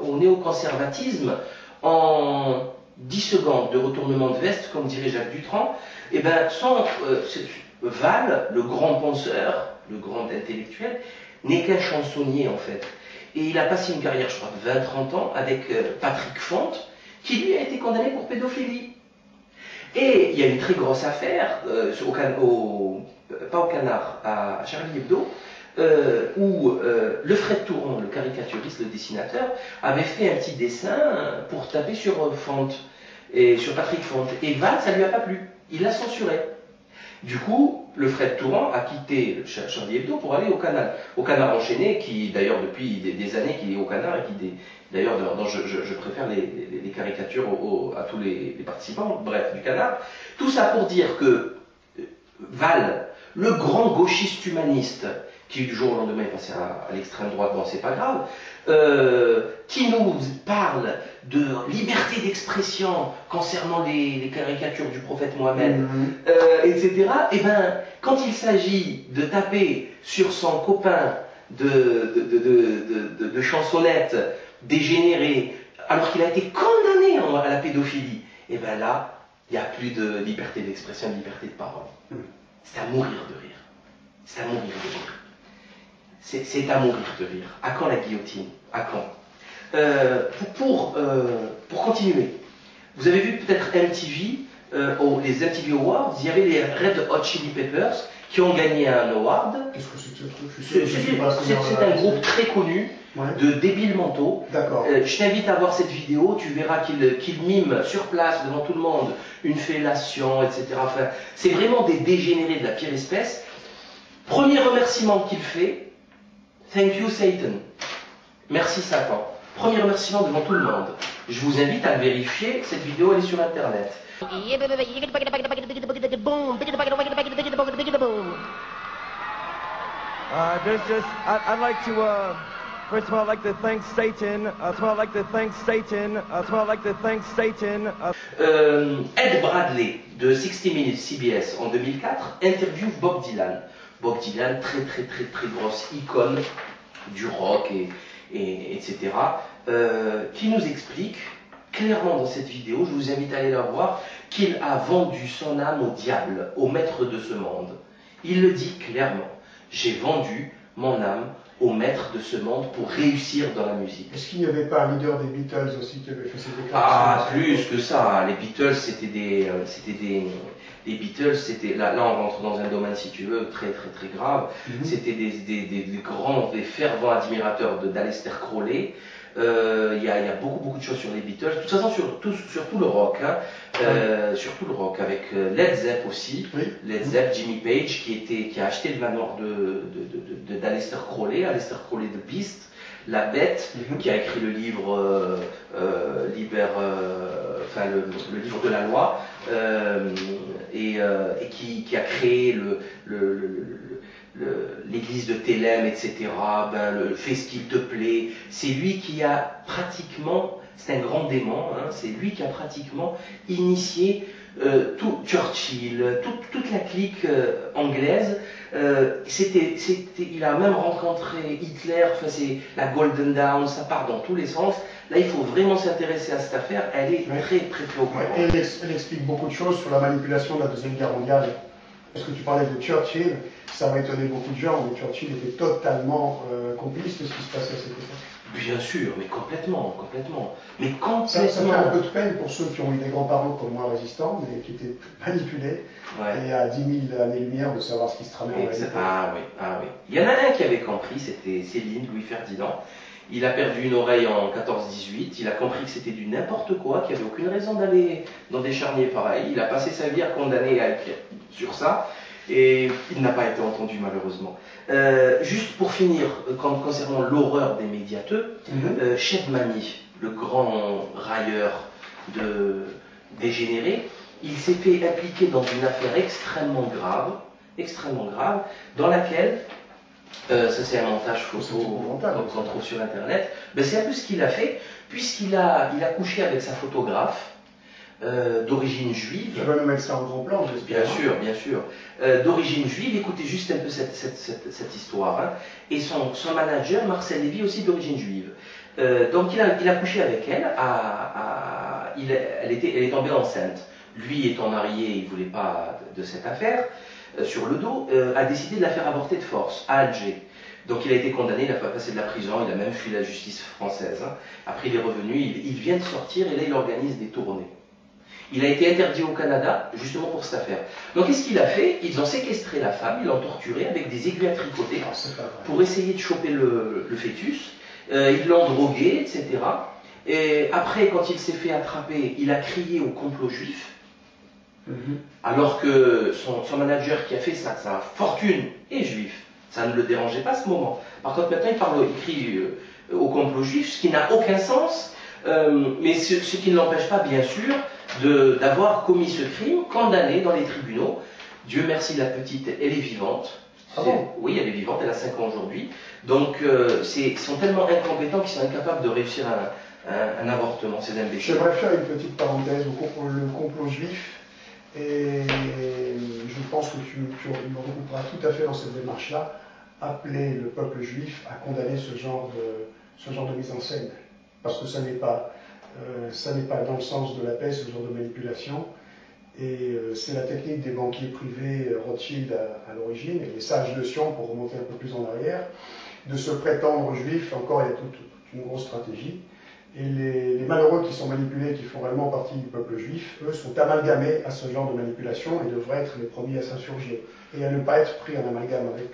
au néoconservatisme en 10 secondes de retournement de veste, comme dirait Jacques Dutronc. Et bien, Val, le grand penseur, le grand intellectuel, n'est qu'un chansonnier en fait. Et il a passé une carrière, je crois, de 20-30 ans avec Patrick Fonte, qui lui a été condamné pour pédophilie. Et il y a une très grosse affaire, pas au Canard, à Charlie Hebdo, où le Fred Touron, le caricaturiste, le dessinateur, avait fait un petit dessin pour taper sur Fonte, et sur Patrick Fonte. Et Val, ça lui a pas plu. Il l'a censuré. Du coup, le Fred Touran a quitté Charlie Hebdo pour aller au Canard enchaîné, qui d'ailleurs depuis des années qu'il est au Canard, et qui d'ailleurs je préfère les caricatures à tous les participants, bref, du Canard. Tout ça pour dire que Val, le grand gauchiste humaniste, qui du jour au lendemain est passé à l'extrême droite, bon c'est pas grave, qui nous parle de liberté d'expression concernant les caricatures du prophète Mohammed, etc. Et ben, quand il s'agit de taper sur son copain de chansonnette dégénéré, alors qu'il a été condamné à la pédophilie, et ben là, Il n'y a plus de liberté d'expression, de liberté de parole. C'est à mourir de rire. C'est à mourir de rire. C'est à mourir de rire. À quand la guillotine? À quand? Pour continuer, vous avez vu peut-être MTV, les MTV Awards, il y avait les Red Hot Chili Peppers qui ont gagné un award. Qu'est-ce que c'est que ce truc? C'est un groupe très connu de débiles mentaux. D'accord. Je t'invite à voir cette vidéo, tu verras qu'ils miment sur place devant tout le monde une fellation, etc. Enfin, c'est vraiment des dégénérés de la pire espèce. Premier remerciement qu'il fait, thank you Satan. Merci Satan. Premier remerciement devant tout le monde. Je vous invite à le vérifier, cette vidéo elle est sur internet. I'd like to, first of all, I'd like to thank Satan. I'd like to thank Satan. I'd like to thank Satan. Ed Bradley de 60 Minutes CBS en 2004 interviewe Bob Dylan. Bob Dylan, très grosse icône du rock etc. Qui nous explique clairement dans cette vidéo, je vous invite à aller la voir, qu'il a vendu son âme au diable, au maître de ce monde. Il le dit clairement. J'ai vendu mon âme au maître de ce monde pour réussir dans la musique. Est-ce qu'il n'y avait pas un leader des Beatles aussi qui avait fait ces déclarations? Ah, plus que ça. Les Beatles, c'était des Beatles, c'était là on rentre dans un domaine, si tu veux, très grave. C'était des fervents admirateurs d'Aleister Crowley. Il y a beaucoup de choses sur les Beatles. De toute façon, sur tout le rock, surtout le rock, avec Led Zepp aussi. Led Zepp, Jimmy Page, qui a acheté le manoir d'Aleister Crowley, Aleister Crowley The Beast, La Bête, qui a écrit le livre le livre de la loi, et qui a créé l'église de Thélème, etc. Fais ce qu'il te plaît. C'est lui qui a pratiquement, c'est un grand démon, c'est lui qui a pratiquement initié tout Churchill, toute la clique anglaise. Il a même rencontré Hitler, enfin c'est la Golden Dawn, ça part dans tous les sens. Là, il faut vraiment s'intéresser à cette affaire, elle est très préoccupante. Et elle explique beaucoup de choses sur la manipulation de la Deuxième Guerre mondiale. Parce que tu parlais de Churchill, ça va étonner beaucoup de gens, mais Churchill était totalement complice de ce qui se passait à cette époque. Bien sûr, mais complètement. Mais complètement. Ça fait un peu de peine pour ceux qui ont eu des grands-parents comme moi résistants, mais qui étaient manipulés, et à 10 000 années-lumière de savoir ce qui se tramait en réalité. Ah oui. Il y en a un qui avait compris, c'était Céline, Louis Ferdinand. Il a perdu une oreille en 14-18, il a compris que c'était du n'importe quoi, qu'il n'y avait aucune raison d'aller dans des charniers pareils. Il a passé sa vie à condamner à écrire sur ça, et il n'a pas été entendu malheureusement. Juste pour finir, concernant l'horreur des médiateux, Cheb Mami, le grand railleur dégénéré, il s'est fait impliquer dans une affaire extrêmement grave, dans laquelle ça c'est un montage photo qu'on trouve sur internet. C'est un peu ce qu'il a fait, puisqu'il a couché avec sa photographe d'origine juive. Tu vas nous mettre ça en gros plan, j'espère. Bien sûr. D'origine juive, écoutez juste un peu cette histoire. Et son manager, Marcel Lévy, aussi d'origine juive. Donc il a couché avec elle, elle est tombée enceinte. Lui étant marié, il ne voulait pas de cette affaire. Sur le dos, a décidé de la faire avorter de force à Alger. Donc il a été condamné, il a passé de la prison, il a même fui la justice française. Après il est revenu, il vient de sortir et là il organise des tournées. Il a été interdit au Canada justement pour cette affaire. Donc qu'est-ce qu'il a fait? Ils ont séquestré la femme, ils l'ont torturée avec des aiguilles à tricoter pour essayer de choper le fœtus. Ils l'ont drogué, etc. Et après, quand il s'est fait attraper, il a crié au complot juif. Alors que son manager qui a fait ça, sa fortune est juif. Ça ne le dérangeait pas à ce moment. Par contre, maintenant, il crie au complot juif, ce qui n'a aucun sens, mais ce qui ne l'empêche pas, bien sûr, d'avoir commis ce crime, condamné dans les tribunaux. Dieu merci, la petite, elle est vivante. Oui, elle est vivante, elle a 5 ans aujourd'hui. Donc, ils sont tellement incompétents qu'ils sont incapables de réussir un avortement. C'est imbécile. J'aimerais faire une petite parenthèse au le complot juif. Et je pense que tu me regrouperas tout à fait dans cette démarche-là, appeler le peuple juif à condamner ce genre de mise en scène. Parce que ça n'est pas dans le sens de la paix, ce genre de manipulation. Et c'est la technique des banquiers privés Rothschild à l'origine, et les sages de Sion, pour remonter un peu plus en arrière, de se prétendre juifs. Encore, il y a toute une grosse stratégie. Et les malheureux qui sont manipulés, qui font réellement partie du peuple juif, eux, sont amalgamés à ce genre de manipulation et devraient être les premiers à s'insurger. Et à ne pas être pris en amalgame avec...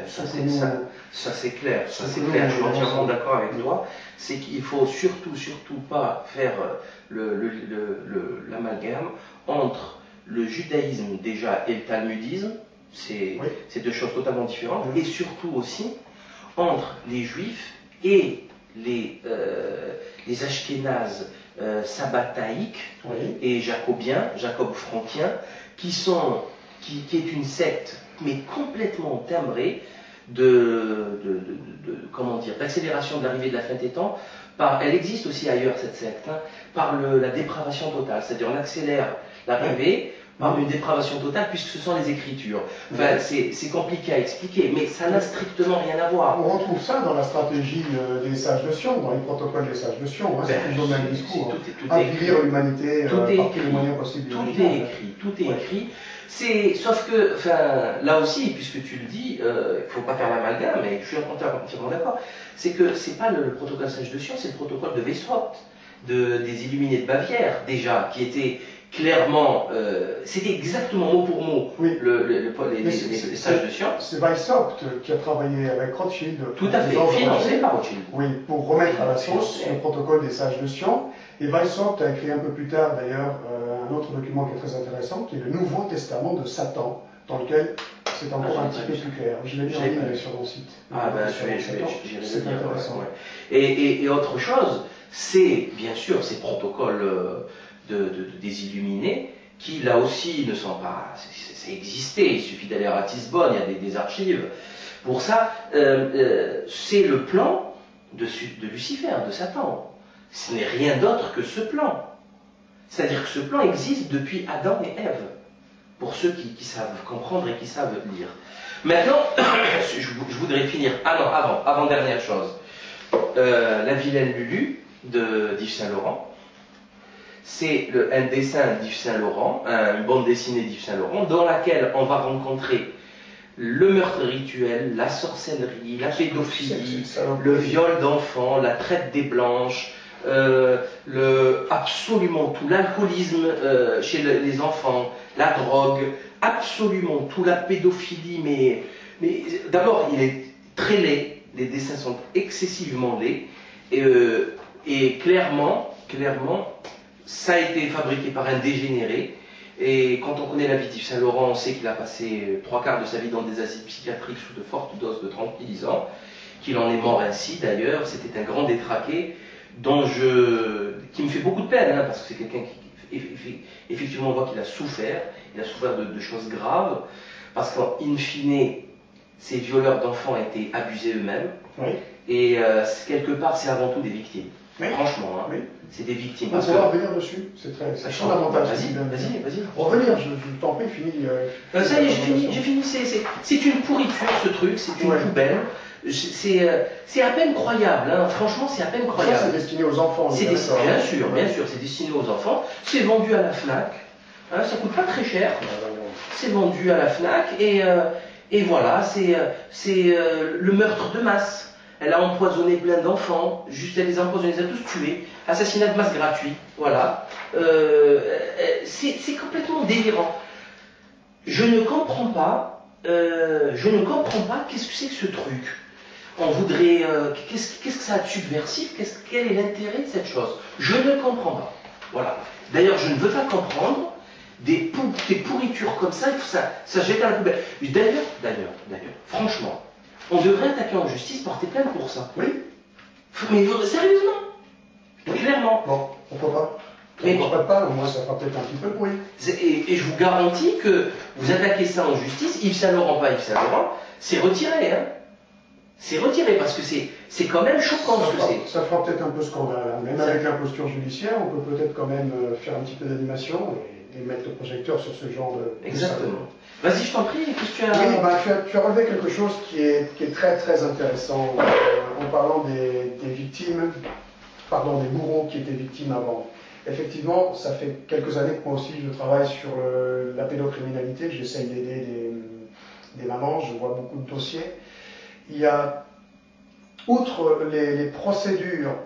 ça c'est clair, ça c'est clair, je suis entièrement d'accord avec toi. C'est qu'il faut surtout pas faire l'amalgame entre le judaïsme déjà et le talmudisme, c'est deux choses totalement différentes, et surtout aussi entre les juifs et les ashkénazes sabbataïques et jacobiens, jacob-frankiens, qui est une secte, mais complètement timbrée comment dire, d'accélération de l'arrivée de la fin des temps. Elle existe aussi ailleurs, cette secte, par la dépravation totale, c'est-à-dire on accélère l'arrivée par une dépravation totale, puisque ce sont les Écritures. Enfin, c'est compliqué à expliquer, mais ça n'a strictement rien à voir. On retrouve ça dans la stratégie des sages de Sion, dans les protocoles des sages de Sion. C'est toujours le même discours. Avilir l'humanité par tous les moyens possibles. Tout est écrit. Sauf que, là aussi, puisque tu le dis, il ne faut pas faire l'amalgame, mais je suis entièrement d'accord, c'est que ce n'est pas le protocole sage de Sion, c'est le protocole de Weishaupt, des Illuminés de Bavière, déjà, qui était clairement, c'était exactement mot pour mot les sages de Sion. C'est Weishaupt qui a travaillé avec Rothschild. Tout à fait, financé par Rothschild. Oui, pour remettre à la sauce le protocole des sages de Sion. Et Weishaupt a écrit un peu plus tard, d'ailleurs, un autre document qui est très intéressant, qui est le Nouveau Testament de Satan, dans lequel c'est encore un petit peu plus clair. Je l'ai mis en ligne sur mon site. C'est intéressant. Et autre chose, c'est bien sûr ces protocoles des Illuminés, qui là aussi ne sont pas... C'est existé, il suffit d'aller à Ratisbonne, il y a des archives. Pour ça, c'est le plan de Lucifer, de Satan. Ce n'est rien d'autre que ce plan. C'est-à-dire que ce plan existe depuis Adam et Ève, pour ceux qui savent comprendre et qui savent lire. Maintenant, je voudrais finir. Ah non, avant-dernière chose. La vilaine Lulu d'Yves Saint-Laurent. C'est un dessin d'Yves Saint-Laurent, une bande dessinée d'Yves Saint-Laurent, dans laquelle on va rencontrer le meurtre rituel, la sorcellerie, la pédophilie, le viol d'enfants, la traite des blanches, absolument tout, l'alcoolisme chez les enfants, la drogue, absolument tout, la pédophilie, mais d'abord il est très laid, les dessins sont excessivement laids, et clairement, ça a été fabriqué par un dégénéré. Et quand on connaît la vie d'Yves Saint-Laurent, on sait qu'il a passé 3/4 de sa vie dans des asiles psychiatriques sous de fortes doses de tranquillisants, qu'il en est mort ainsi d'ailleurs. C'était un grand détraqué qui me fait beaucoup de peine, parce que c'est quelqu'un qui, effectivement, on voit qu'il a souffert de choses graves, parce qu'in fine, ces violeurs d'enfants étaient abusés eux-mêmes, et quelque part, c'est avant tout des victimes. Franchement, c'est des victimes. On va revenir dessus, c'est fondamental. Vas-y. Revenir, je t'en prie, finis. Ça y est, j'ai fini. C'est une pourriture, ce truc, c'est une poubelle. C'est à peine croyable, franchement, c'est à peine croyable. Ça, c'est destiné aux enfants. Bien sûr, c'est destiné aux enfants. C'est vendu à la Fnac, ça coûte pas très cher. C'est vendu à la Fnac, et voilà, c'est le meurtre de masse. Elle a empoisonné plein d'enfants, elle les a empoisonnés, elle les a tous tués. Assassinat de masse gratuit, voilà. C'est complètement délirant. Je ne comprends pas qu'est-ce que c'est que ce truc. On voudrait... qu'est-ce que ça a de subversif? Quel est l'intérêt de cette chose? Je ne comprends pas. Voilà. D'ailleurs, je ne veux pas comprendre des pourritures comme ça, il faut ça se jette à la poubelle. D'ailleurs, franchement, on devrait attaquer en justice, porter plainte pour ça. Oui. Mais sérieusement. Clairement. Bon, pourquoi pas? Mais pourquoi pas, au moins ça fera peut-être un petit peu de bruit. Et je vous garantis que vous attaquez ça en justice, Yves Saint-Laurent, pas Yves Saint-Laurent, c'est retiré, C'est retiré, parce que c'est quand même choquant ce que c'est. Ça fera peut-être un peu scandale, Même avec l'imposture judiciaire, on peut peut-être quand même faire un petit peu d'animation et mettre le projecteur sur ce genre de... Exactement. Vas-y, je t'en prie, qu'est-ce que tu as... Oui, tu as relevé quelque chose qui est très très intéressant en parlant des victimes, des bourreaux qui étaient victimes avant. Effectivement, ça fait quelques années que moi aussi je travaille sur la pédocriminalité, j'essaye d'aider des mamans, je vois beaucoup de dossiers. Il y a, outre les procédures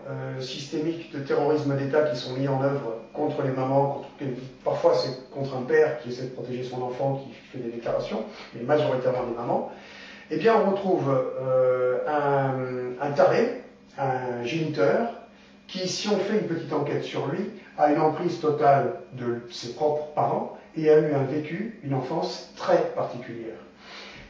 systémiques de terrorisme d'État qui sont mises en œuvre contre les mamans, parfois c'est contre un père qui essaie de protéger son enfant, qui fait des déclarations, mais majoritairement des mamans, eh bien on retrouve un taré, un géniteur, qui, si on fait une petite enquête sur lui, a une emprise totale de ses propres parents et a eu un vécu, une enfance très particulière.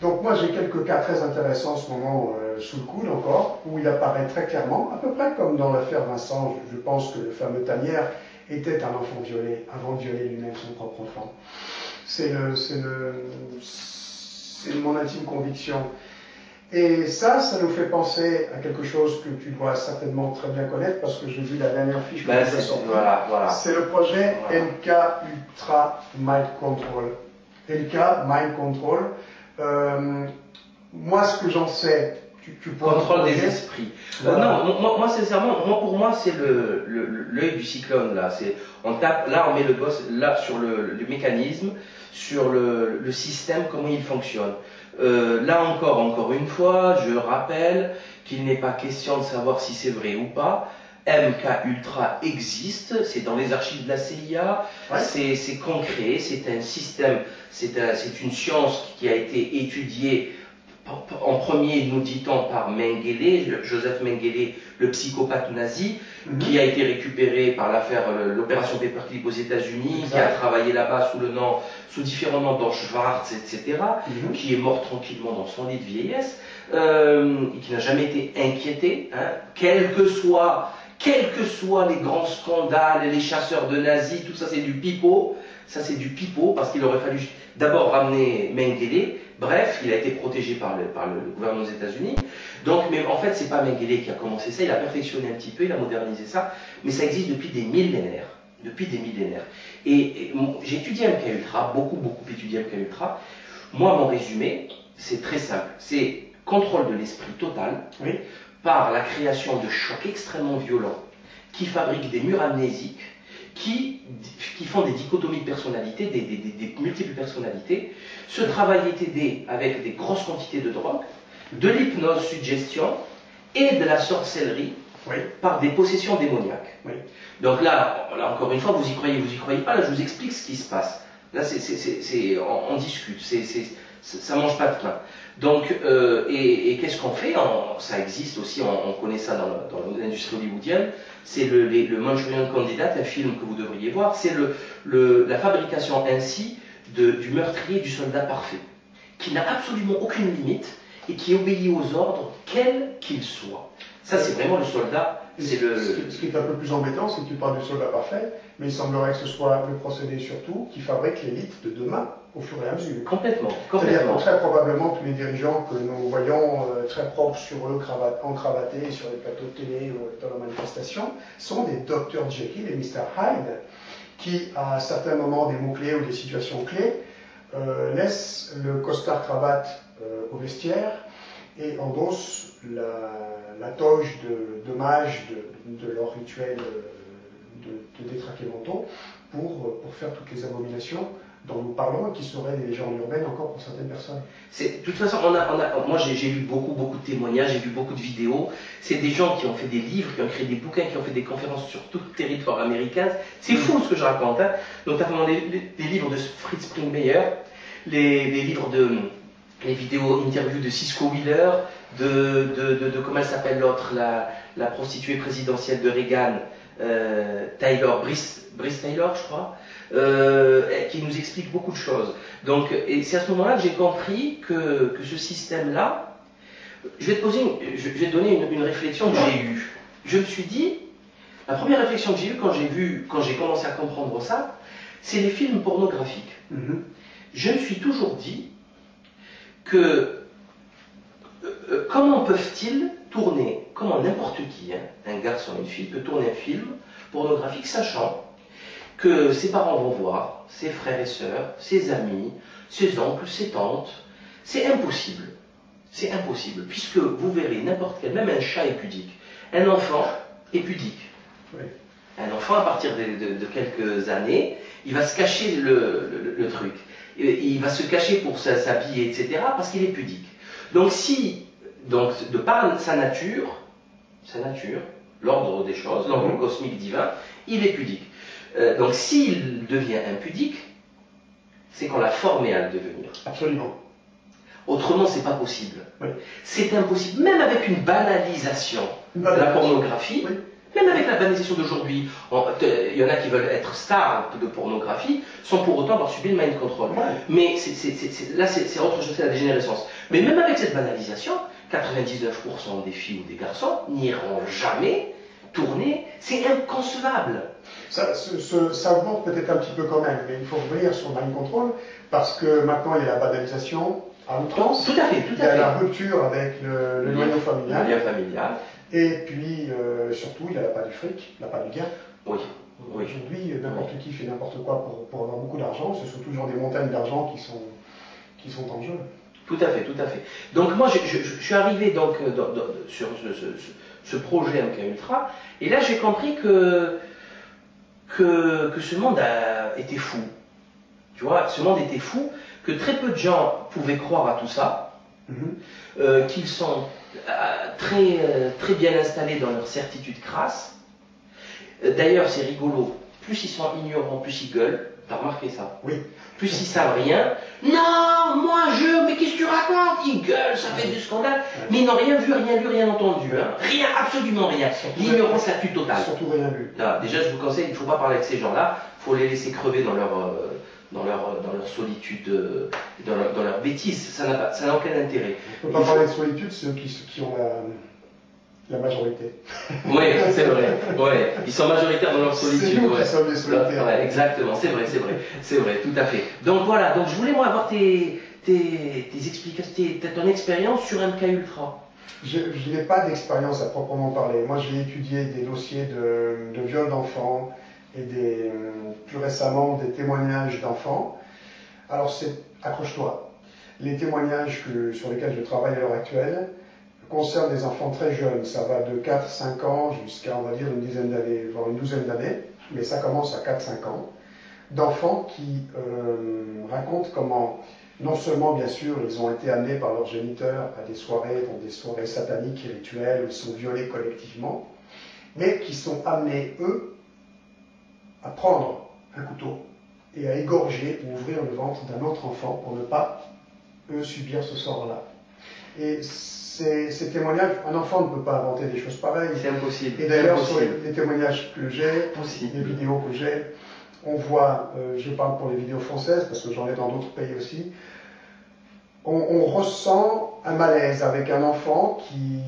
Donc moi j'ai quelques cas très intéressants en ce moment sous le coude encore, où il apparaît très clairement, à peu près comme dans l'affaire Vincent, je pense que le fameux Tanière était un enfant violé avant de violer lui-même son propre enfant. C'est mon intime conviction. Et ça nous fait penser à quelque chose que tu dois certainement très bien connaître, parce que j'ai vu la dernière fiche que tu as sortie. Voilà. C'est le projet LK Ultra Mind Control. LK Mind Control. Moi, ce que j'en sais, tu peux contrôle des esprits. Voilà. Non, moi sincèrement, pour moi, c'est l'œil du cyclone là. On tape, là, on met le boss là sur le mécanisme, sur le système, comment il fonctionne. Là encore une fois, je rappelle qu'il n'est pas question de savoir si c'est vrai ou pas. MK Ultra existe, c'est dans les archives de la CIA, ouais. C'est concret, c'est un système, c'est une science qui a été étudiée en premier, nous dit-on, par Mengele, Joseph Mengele, le psychopathe nazi, qui a été récupéré par l'opération Paperclip aux États-Unis, qui a travaillé là-bas sous différents noms, dans Schwartz, etc., qui est mort tranquillement dans son lit de vieillesse, et qui n'a jamais été inquiété, hein, quels que soient les grands scandales et les chasseurs de nazis, tout ça c'est du pipeau. Ça c'est du pipeau parce qu'il aurait fallu d'abord ramener Mengele. Bref, il a été protégé par le gouvernement des États-Unis. Donc, mais en fait, c'est pas Mengele qui a commencé ça. Il a perfectionné un petit peu, il a modernisé ça, mais ça existe depuis des millénaires. Et j'ai étudié MK Ultra, beaucoup étudié MK Ultra. Moi, mon résumé, c'est très simple. C'est contrôle de l'esprit total. Oui. Par la création de chocs extrêmement violents qui fabriquent des murs amnésiques, qui font des dichotomies de personnalité, des multiples personnalités. Ce travail est aidé avec des grosses quantités de drogue, de l'hypnose suggestion et de la sorcellerie par des possessions démoniaques. Oui. Donc là, encore une fois, vous y croyez pas, là je vous explique ce qui se passe. Là, on discute, ça mange pas de pain. Donc, et qu'est-ce qu'on fait? Ça existe aussi, on connaît ça dans l'industrie hollywoodienne. C'est le Manchurian Candidate, un film que vous devriez voir. C'est la fabrication ainsi du meurtrier, du soldat parfait, qui n'a absolument aucune limite et qui obéit aux ordres, quels qu'ils soient. Ça, c'est vraiment le soldat. Ce qui est un peu plus embêtant, c'est que tu parles du soldat parfait, mais il semblerait que ce soit le procédé surtout qui fabrique l'élite de demain, au fur et à mesure. Complètement. C'est-à-dire que très probablement tous les dirigeants que nous voyons très propres sur eux, encravatés sur les plateaux de télé ou dans la manifestation, sont des Dr Jekyll et Mr Hyde, qui, à certains moments des mots-clés ou des situations clés, laissent le costard-cravate au vestiaire et endossent la toge d'hommage de leur rituel de détraqués mentaux pour faire toutes les abominations dont nous parlons et qui seraient des légendes urbaines encore pour certaines personnes. De toute façon, moi j'ai lu beaucoup de témoignages, j'ai vu beaucoup de vidéos. C'est des gens qui ont fait des livres, qui ont créé des bouquins, qui ont fait des conférences sur tout le territoire américain. C'est fou ce que je raconte, hein. Notamment des livres de Fritz Springmeier, les vidéos interviews de Cisco Wheeler, de comment elle s'appelle l'autre, la prostituée présidentielle de Reagan, Brice Taylor, je crois, qui nous explique beaucoup de choses. Donc, et c'est à ce moment-là que j'ai compris que ce système-là, je vais te donner une réflexion que j'ai eue. Je me suis dit, la première réflexion que j'ai eue quand j'ai commencé à comprendre ça, c'est les films pornographiques. Je me suis toujours dit que comment peuvent-ils tourner, comment n'importe qui, hein, un garçon, une fille, peut tourner un film pornographique sachant que ses parents vont voir, ses frères et sœurs, ses amis, ses oncles, ses tantes. C'est impossible. C'est impossible, puisque vous verrez n'importe quel, même un chat est pudique. Un enfant est pudique. Oui. Un enfant, à partir de quelques années, il va se cacher le truc. Il va se cacher pour s'habiller, etc., parce qu'il est pudique. Donc, de par sa nature, l'ordre des choses, l'ordre cosmique divin, il est pudique. Donc, s'il devient impudique, c'est qu'on l'a formé à le devenir. Absolument. Autrement, c'est pas possible. Oui. C'est impossible, même avec une banalisation de la pornographie. Oui. Même avec la banalisation d'aujourd'hui, il y en a qui veulent être stars de pornographie sans pour autant avoir subi le mind control. Ouais. Mais là, c'est autre chose, c'est la dégénérescence. Mais même avec cette banalisation, 99% des filles ou des garçons n'iront jamais tourner. C'est inconcevable. Ça augmente peut-être un petit peu quand même, mais il faut revenir sur le mind control parce que maintenant il y a la banalisation à outrance. Tout à fait. Il y a la rupture avec le noyau familial. Le lien familial. Et puis, surtout, il n'y a pas du fric, il n'y a pas du gain. Oui. Aujourd'hui, n'importe qui fait n'importe quoi pour avoir beaucoup d'argent. Ce sont toujours des montagnes d'argent qui sont en jeu. Tout à fait. Donc moi, je suis arrivé donc, sur ce projet MK Ultra, et là j'ai compris que ce monde était fou. Tu vois, ce monde était fou, que très peu de gens pouvaient croire à tout ça, qu'ils sont très bien installés dans leur certitude crasse. D'ailleurs, c'est rigolo, plus ils sont ignorants, plus ils gueulent. T'as remarqué ça? Oui. Plus ils savent rien. Non, mais qu'est-ce que tu racontes? Ils gueulent, ça fait du scandale. Mais ils n'ont rien vu, rien lu, rien entendu. Hein. Rien, absolument rien. L'ignorance la plus totale. Surtout rien lu. Là, déjà, je vous conseille, il ne faut pas parler avec ces gens-là. Il faut les laisser crever dans leur solitude, dans leur bêtise. Ça n'a aucun intérêt. On ne peut pas parler de solitude, ceux qui ont la majorité. Oui, c'est vrai. Ouais. Ils sont majoritaires dans leur solitude. C'est nous qui sommes les solitaires. Ouais, exactement, c'est vrai, tout à fait. Donc voilà, donc je voulais moi avoir tes explications, ton expérience sur MK Ultra. Je n'ai pas d'expérience à proprement parler. Moi, j'ai étudié des dossiers de viol d'enfants et plus récemment des témoignages d'enfants. Alors, accroche-toi. Les témoignages sur lesquels je travaille à l'heure actuelle concernent des enfants très jeunes. Ça va de 4-5 ans jusqu'à, on va dire, une dizaine d'années, voire une douzaine d'années. Mais ça commence à 4-5 ans. D'enfants qui racontent comment, non seulement, bien sûr, ils ont été amenés par leurs géniteurs à des soirées sataniques et rituelles où ils sont violés collectivement, mais qui sont amenés, eux, à prendre un couteau et à égorger ou ouvrir le ventre d'un autre enfant pour ne pas, eux, subir ce sort-là. Et ces témoignages, un enfant ne peut pas inventer des choses pareilles. C'est impossible. Et d'ailleurs, sur les témoignages que j'ai, les vidéos que j'ai, on voit, je parle pour les vidéos françaises, parce que j'en ai dans d'autres pays aussi, on ressent un malaise avec un enfant qui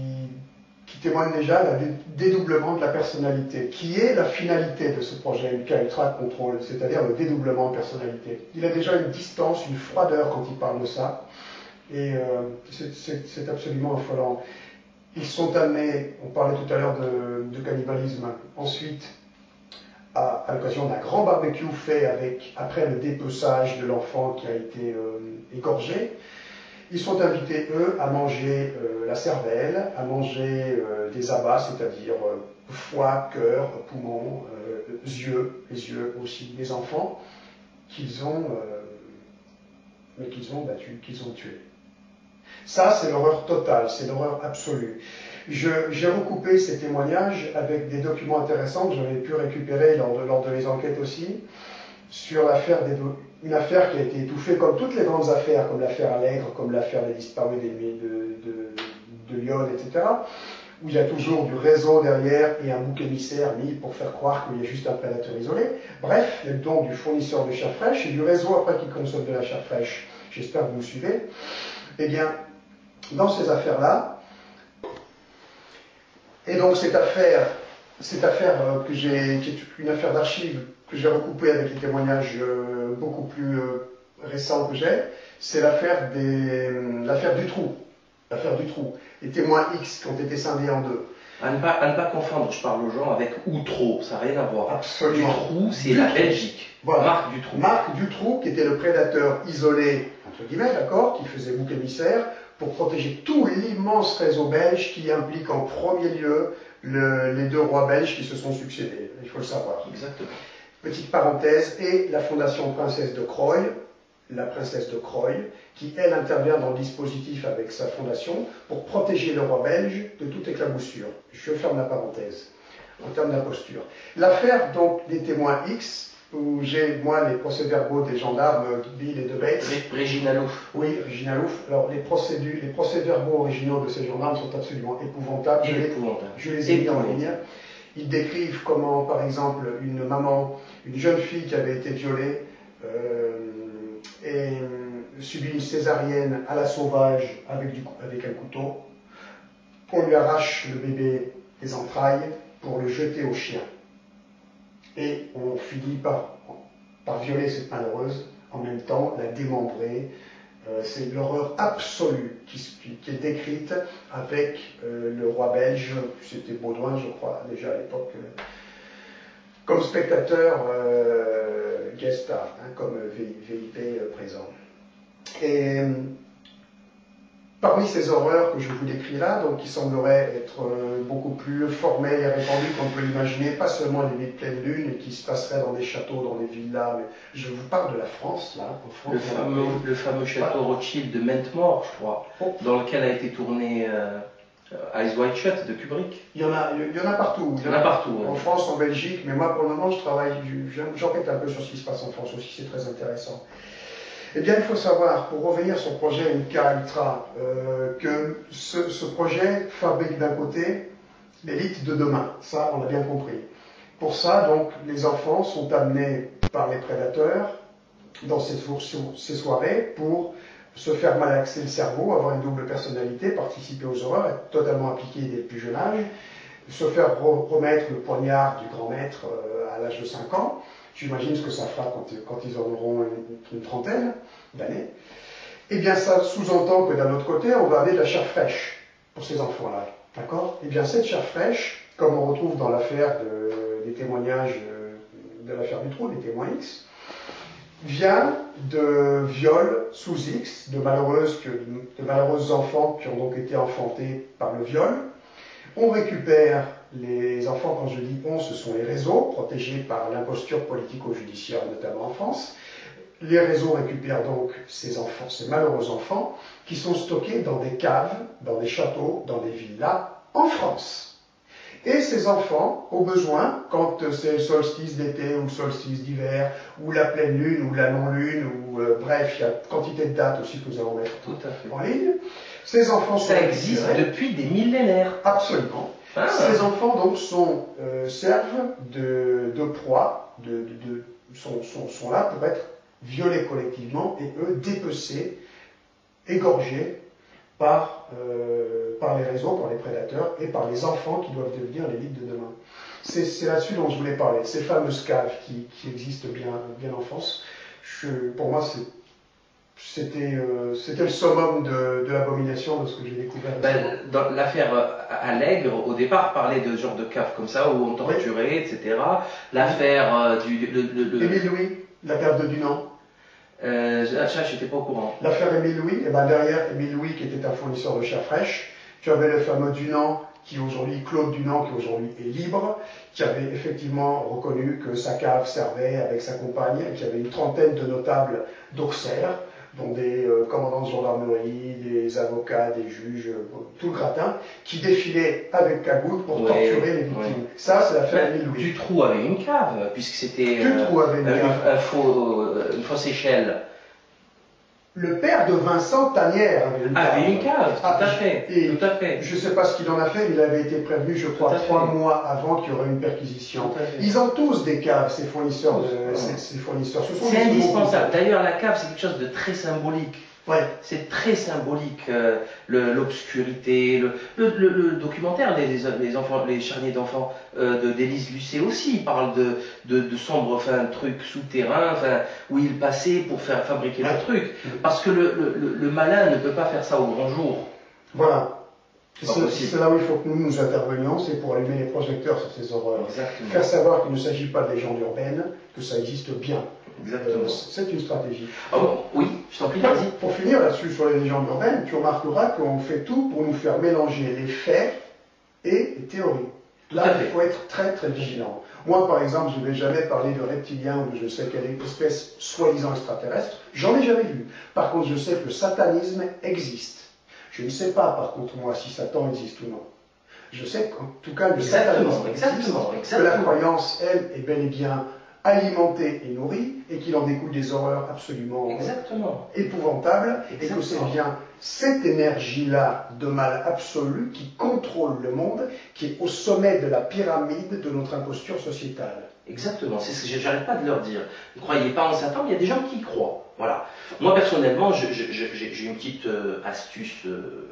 témoigne déjà d'un dédoublement de la personnalité, qui est la finalité de ce projet MK Ultra Control, c'est-à-dire le dédoublement de personnalité. Il a déjà une distance, une froideur quand il parle de ça, et c'est absolument affolant. Ils sont amenés, on parlait tout à l'heure de cannibalisme, ensuite, à l'occasion d'un grand barbecue fait après le dépeçage de l'enfant qui a été égorgé, ils sont invités, eux, à manger la cervelle, à manger des abats, c'est-à-dire foie, cœur, poumon, les yeux aussi, des enfants qu'ils ont battus, qu'ils ont tués. Ça, c'est l'horreur totale, c'est l'horreur absolue. J'ai recoupé ces témoignages avec des documents intéressants que j'avais pu récupérer lors de les enquêtes aussi, sur une affaire qui a été étouffée comme toutes les grandes affaires, comme l'affaire Allègre, comme l'affaire des disparus de Lyon, etc., où il y a toujours du réseau derrière et un bouc émissaire mis pour faire croire qu'il y a juste un prédateur isolé. Bref, il y a donc du fournisseur de chair fraîche et du réseau après qui consomme de la chair fraîche. J'espère que vous me suivez. Eh bien, dans ces affaires-là, et donc cette affaire qui est une affaire d'archives que j'ai recoupée avec les témoignages beaucoup plus récents que j'ai, c'est l'affaire du trou. Les témoins X qui ont été scindés en deux. À ne pas confondre, je parle aux gens, avec Outreau, ça n'a rien à voir. Absolument. Dutroux, c'est la Belgique. Voilà. Marc Dutroux. Marc Dutroux, qui était le prédateur isolé, entre guillemets, d'accord, qui faisait bouc émissaire, pour protéger tout l'immense réseau belge qui implique en premier lieu les deux rois belges qui se sont succédés. Il faut le savoir. Exactement. Petite parenthèse, et la Fondation Princesse de Croy, la princesse de Croy, qui elle intervient dans le dispositif avec sa fondation pour protéger le roi belge de toute éclaboussure. Je ferme la parenthèse en termes d'imposture. L'affaire donc des témoins X, où j'ai moi les procès-verbaux des gendarmes Bill et de Bates. Régina Louf. Oui, Régina Louf. Alors les procès-verbaux originaux de ces gendarmes sont absolument épouvantables. Je les ai mis en ligne. Ils décrivent comment, par exemple, une maman, une jeune fille qui avait été violée et subit une césarienne à la sauvage avec un couteau. On lui arrache le bébé des entrailles pour le jeter au chien. Et on finit par violer cette malheureuse, en même temps la démembrer. C'est l'horreur absolue qui est décrite avec le roi belge, c'était Baudouin je crois déjà à l'époque, comme spectateur guest star, hein, comme VIP présent. Et parmi ces horreurs que je vous décris là, donc qui sembleraient être beaucoup plus formelles et répandues qu'on peut l'imaginer, pas seulement les nuits de pleine lune qui se passeraient dans des châteaux, dans des villas, mais je vous parle de la France là. En France, le fameux château Rothschild de Mentmore, je crois, dans lequel a été tourné Eyes Wide Shut de Kubrick. Il y en a partout. Il y en a partout. En France, en Belgique, mais moi pour le moment j'enquête un peu sur ce qui se passe en France aussi, c'est très intéressant. Eh bien, il faut savoir, pour revenir sur le projet MK Ultra, que ce projet fabrique d'un côté l'élite de demain. Ça, on l'a bien compris. Pour ça, donc, les enfants sont amenés par les prédateurs dans ces soirées pour se faire malaxer le cerveau, avoir une double personnalité, participer aux horreurs, être totalement impliqués dès le plus jeune âge, se faire remettre le poignard du grand maître à l'âge de 5 ans. J'imagine ce que ça fera quand ils en auront une trentaine d'années. Eh bien, ça sous-entend que d'un autre côté, on va amener de la chair fraîche pour ces enfants-là. D'accord? Eh bien, cette chair fraîche, comme on retrouve dans l'affaire des témoignages de l'affaire Dutroux, des témoins X, vient de viols sous X, de malheureux enfants qui ont donc été enfantés par le viol. On récupère les enfants, quand je dis on, ce sont les réseaux, protégés par l'imposture politico-judiciaire, notamment en France. Les réseaux récupèrent donc ces enfants, ces malheureux enfants, qui sont stockés dans des caves, dans des châteaux, dans des villas, en France. Et ces enfants, au besoin, quand c'est le solstice d'été ou le solstice d'hiver, ou la pleine lune ou la non-lune, ou bref, il y a quantité de dates aussi que nous allons mettre en ligne, ces enfants sont... Ça existe depuis des millénaires. Absolument. Ces enfants donc servent de proie, sont là pour être violés collectivement et eux dépecés, égorgés par les réseaux, par les prédateurs et par les enfants qui doivent devenir l'élite de demain. C'est là-dessus dont je voulais parler, ces fameuses caves qui existent bien en France. Pour moi, c'était le summum de l'abomination de ce que j'ai découvert. Dans l'affaire Allègre, au départ, parlait de ce genre de cave comme ça, où on torturait, etc. L'affaire Émile Louis, la cave de Dunant. Ça, je n'étais pas au courant. L'affaire Émile Louis, et derrière Émile Louis, qui était un fournisseur de chair fraîche, tu avais le fameux Dunant, Claude Dunant, qui aujourd'hui est libre, qui avait effectivement reconnu que sa cave servait avec sa compagne, et qu'il y avait une trentaine de notables d'Auxerre, dont des commandants de gendarmerie, des avocats, des juges, tout le gratin, qui défilaient avec cagoule pour torturer les victimes. Ouais. Ça, c'est l'affaire Émile Louis. Dutroux avait une cave, puisque c'était une fausse échelle. Le père de Vincent Tanière avait une cave. Tout à fait. Tout à fait. Je ne sais pas ce qu'il en a fait, mais il avait été prévenu, je crois, 3 mois avant qu'il y aurait une perquisition. Ils ont tous des caves, ces fournisseurs. C'est indispensable. D'ailleurs, la cave, c'est quelque chose de très symbolique. Ouais. C'est très symbolique, l'obscurité, le documentaire, les charniers d'enfants d'Élise Lucet aussi, il parle de sombres trucs souterrains, où ils passaient pour faire fabriquer le truc. Parce que le malin ne peut pas faire ça au grand jour. Voilà. C'est là où il faut que nous intervenions, c'est pour allumer les projecteurs sur ces horreurs. Exactement. Faire savoir qu'il ne s'agit pas de légendes urbaines, que ça existe bien. Exactement. C'est une stratégie. Ah bon, oui, je t'en prie, vas-y. Pour finir là-dessus sur les légendes urbaines, tu remarqueras qu'on fait tout pour nous faire mélanger les faits et les théories. Là, il faut être très très vigilant. Moi, par exemple, je ne vais jamais parler de reptiliens ou de je sais quelle espèce soi-disant extraterrestre. J'en ai jamais vu. Par contre, je sais que le satanisme existe. Je ne sais pas, par contre, moi, si Satan existe ou non. Je sais qu'en tout cas, le satanisme existe, que la croyance, elle, est bel et bien alimentée et nourrie, et qu'il en découle des horreurs absolument épouvantables, et que c'est bien cette énergie-là de mal absolu qui contrôle le monde, qui est au sommet de la pyramide de notre imposture sociétale. Exactement, c'est ce que j'arrête pas de leur dire. Ne croyez pas en Satan, mais il y a des gens qui y croient. Voilà. Moi, personnellement, j'ai une petite astuce de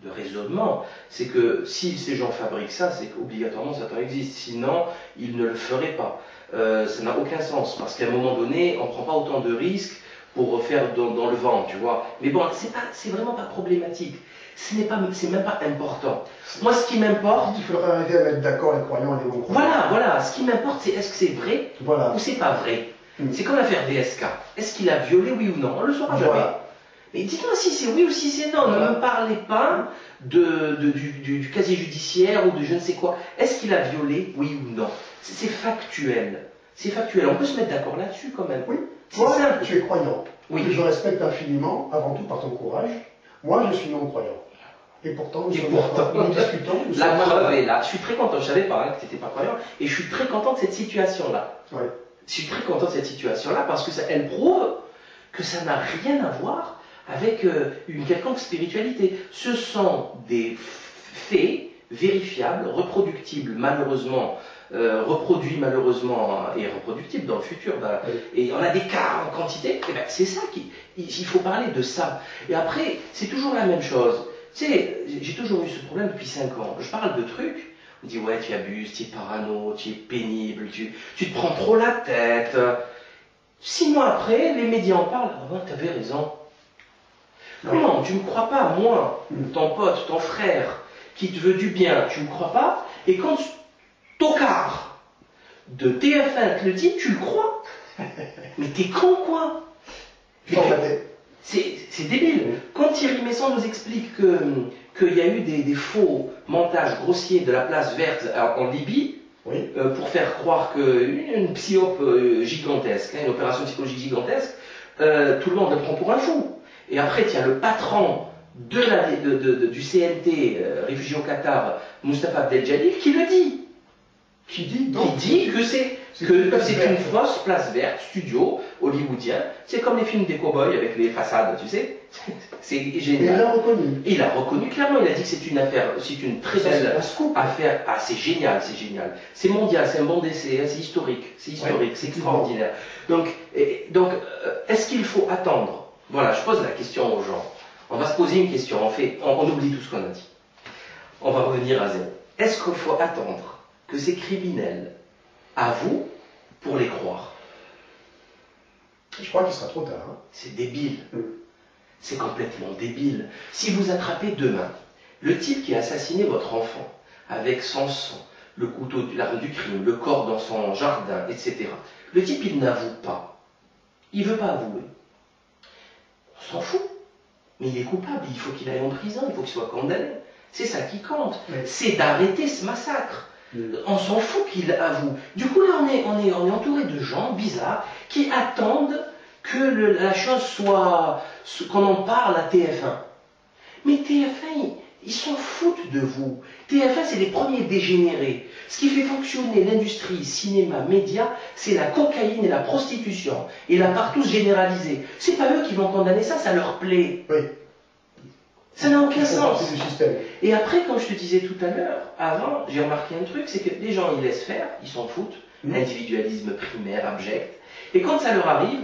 raisonnement. C'est que si ces gens fabriquent ça, c'est qu'obligatoirement Satan existe. Sinon, ils ne le feraient pas. Ça n'a aucun sens, parce qu'à un moment donné, on ne prend pas autant de risques pour faire dans le vent, tu vois. Mais bon, c'est vraiment pas problématique. C'est même pas important. Moi, ce qui m'importe... Il faudrait arriver à mettre d'accord les croyants et les non-croyants. Voilà. Ce qui m'importe, c'est est-ce que c'est vrai ou c'est pas vrai. C'est comme l'affaire DSK. Est-ce qu'il a violé, oui ou non? On ne le saura jamais. Mais dites-moi si c'est oui ou si c'est non. Ne me parlez pas du casier judiciaire ou de je ne sais quoi. Est-ce qu'il a violé, oui ou non? C'est factuel. C'est factuel. On peut se mettre d'accord là-dessus quand même. Oui. C'est simple. Tu es croyant. Oui. Que je respecte infiniment, avant tout par ton courage. Moi, je suis non-croyant. Et pourtant, nous discutons. La preuve est là. Je suis très content. Je ne savais pas que tu n'étais pas croyant. Et je suis très content de cette situation-là. Ouais. Je suis très content de cette situation-là parce que elle prouve que ça n'a rien à voir avec une quelconque spiritualité. Ce sont des faits vérifiables, reproductibles malheureusement, reproduits malheureusement et reproductibles dans le futur. Ben, et on a des cas en quantité. Et ben, c'est ça il faut parler de ça. Et après, c'est toujours la même chose. Tu sais, j'ai toujours eu ce problème depuis 5 ans. Je parle de trucs. On dit ouais, tu abuses, tu es parano, tu es pénible, tu te prends trop la tête. 6 mois après, les médias en parlent. Ah ben, t'avais raison. Non, tu ne me crois pas, moi, ton pote, ton frère, qui te veut du bien, tu ne me crois pas. Et quand tocard de TF1 te le dit, tu le crois. Mais t'es con, quoi. C'est débile. Quand Thierry Messon nous explique qu'il y a eu des faux montages grossiers de la place verte en Libye, pour faire croire qu'une psyop gigantesque, une opération psychologique gigantesque, tout le monde le prend pour un fou. Et après, il y a le patron du CNT, réfugié au Qatar, Moustapha Abdel-Jalil, qui le dit. Qui dit que c'est une fausse place verte, studio, hollywoodien. C'est comme les films des cow-boys avec les façades, tu sais. C'est génial. Il a reconnu clairement. Il a dit que c'est une affaire, c'est une très belle affaire. Ah, c'est génial, c'est génial. C'est mondial, c'est un bon décès, c'est historique, c'est extraordinaire. Donc, est-ce qu'il faut attendre? Voilà, je pose la question aux gens. On va se poser une question. On oublie tout ce qu'on a dit. On va revenir à zéro. Est-ce qu'il faut attendre que ces criminels avouent pour les croire? Je crois qu'il sera trop tard. Hein. C'est débile. C'est complètement débile. Si vous attrapez demain le type qui a assassiné votre enfant avec son sang, le couteau, l'arme du crime, le corps dans son jardin, etc. Le type, il n'avoue pas. Il ne veut pas avouer. On s'en fout. Mais il est coupable, il faut qu'il aille en prison, il faut qu'il soit condamné. C'est ça qui compte. C'est d'arrêter ce massacre. On s'en fout qu'il avoue. Du coup, là, on est entouré de gens bizarres qui attendent que la chose soit... qu'on en parle à TF1. Mais TF1, ils s'en foutent de vous. TF1, c'est les premiers dégénérés. Ce qui fait fonctionner l'industrie, cinéma, médias, c'est la cocaïne et la prostitution. Et la partouze généralisée. C'est pas eux qui vont condamner ça, ça leur plaît. Oui. Ça n'a aucun sens. Et après, comme je te disais tout à l'heure, avant, j'ai remarqué un truc, c'est que les gens, ils laissent faire, ils s'en foutent. Individualisme primaire, abject. Et quand ça leur arrive,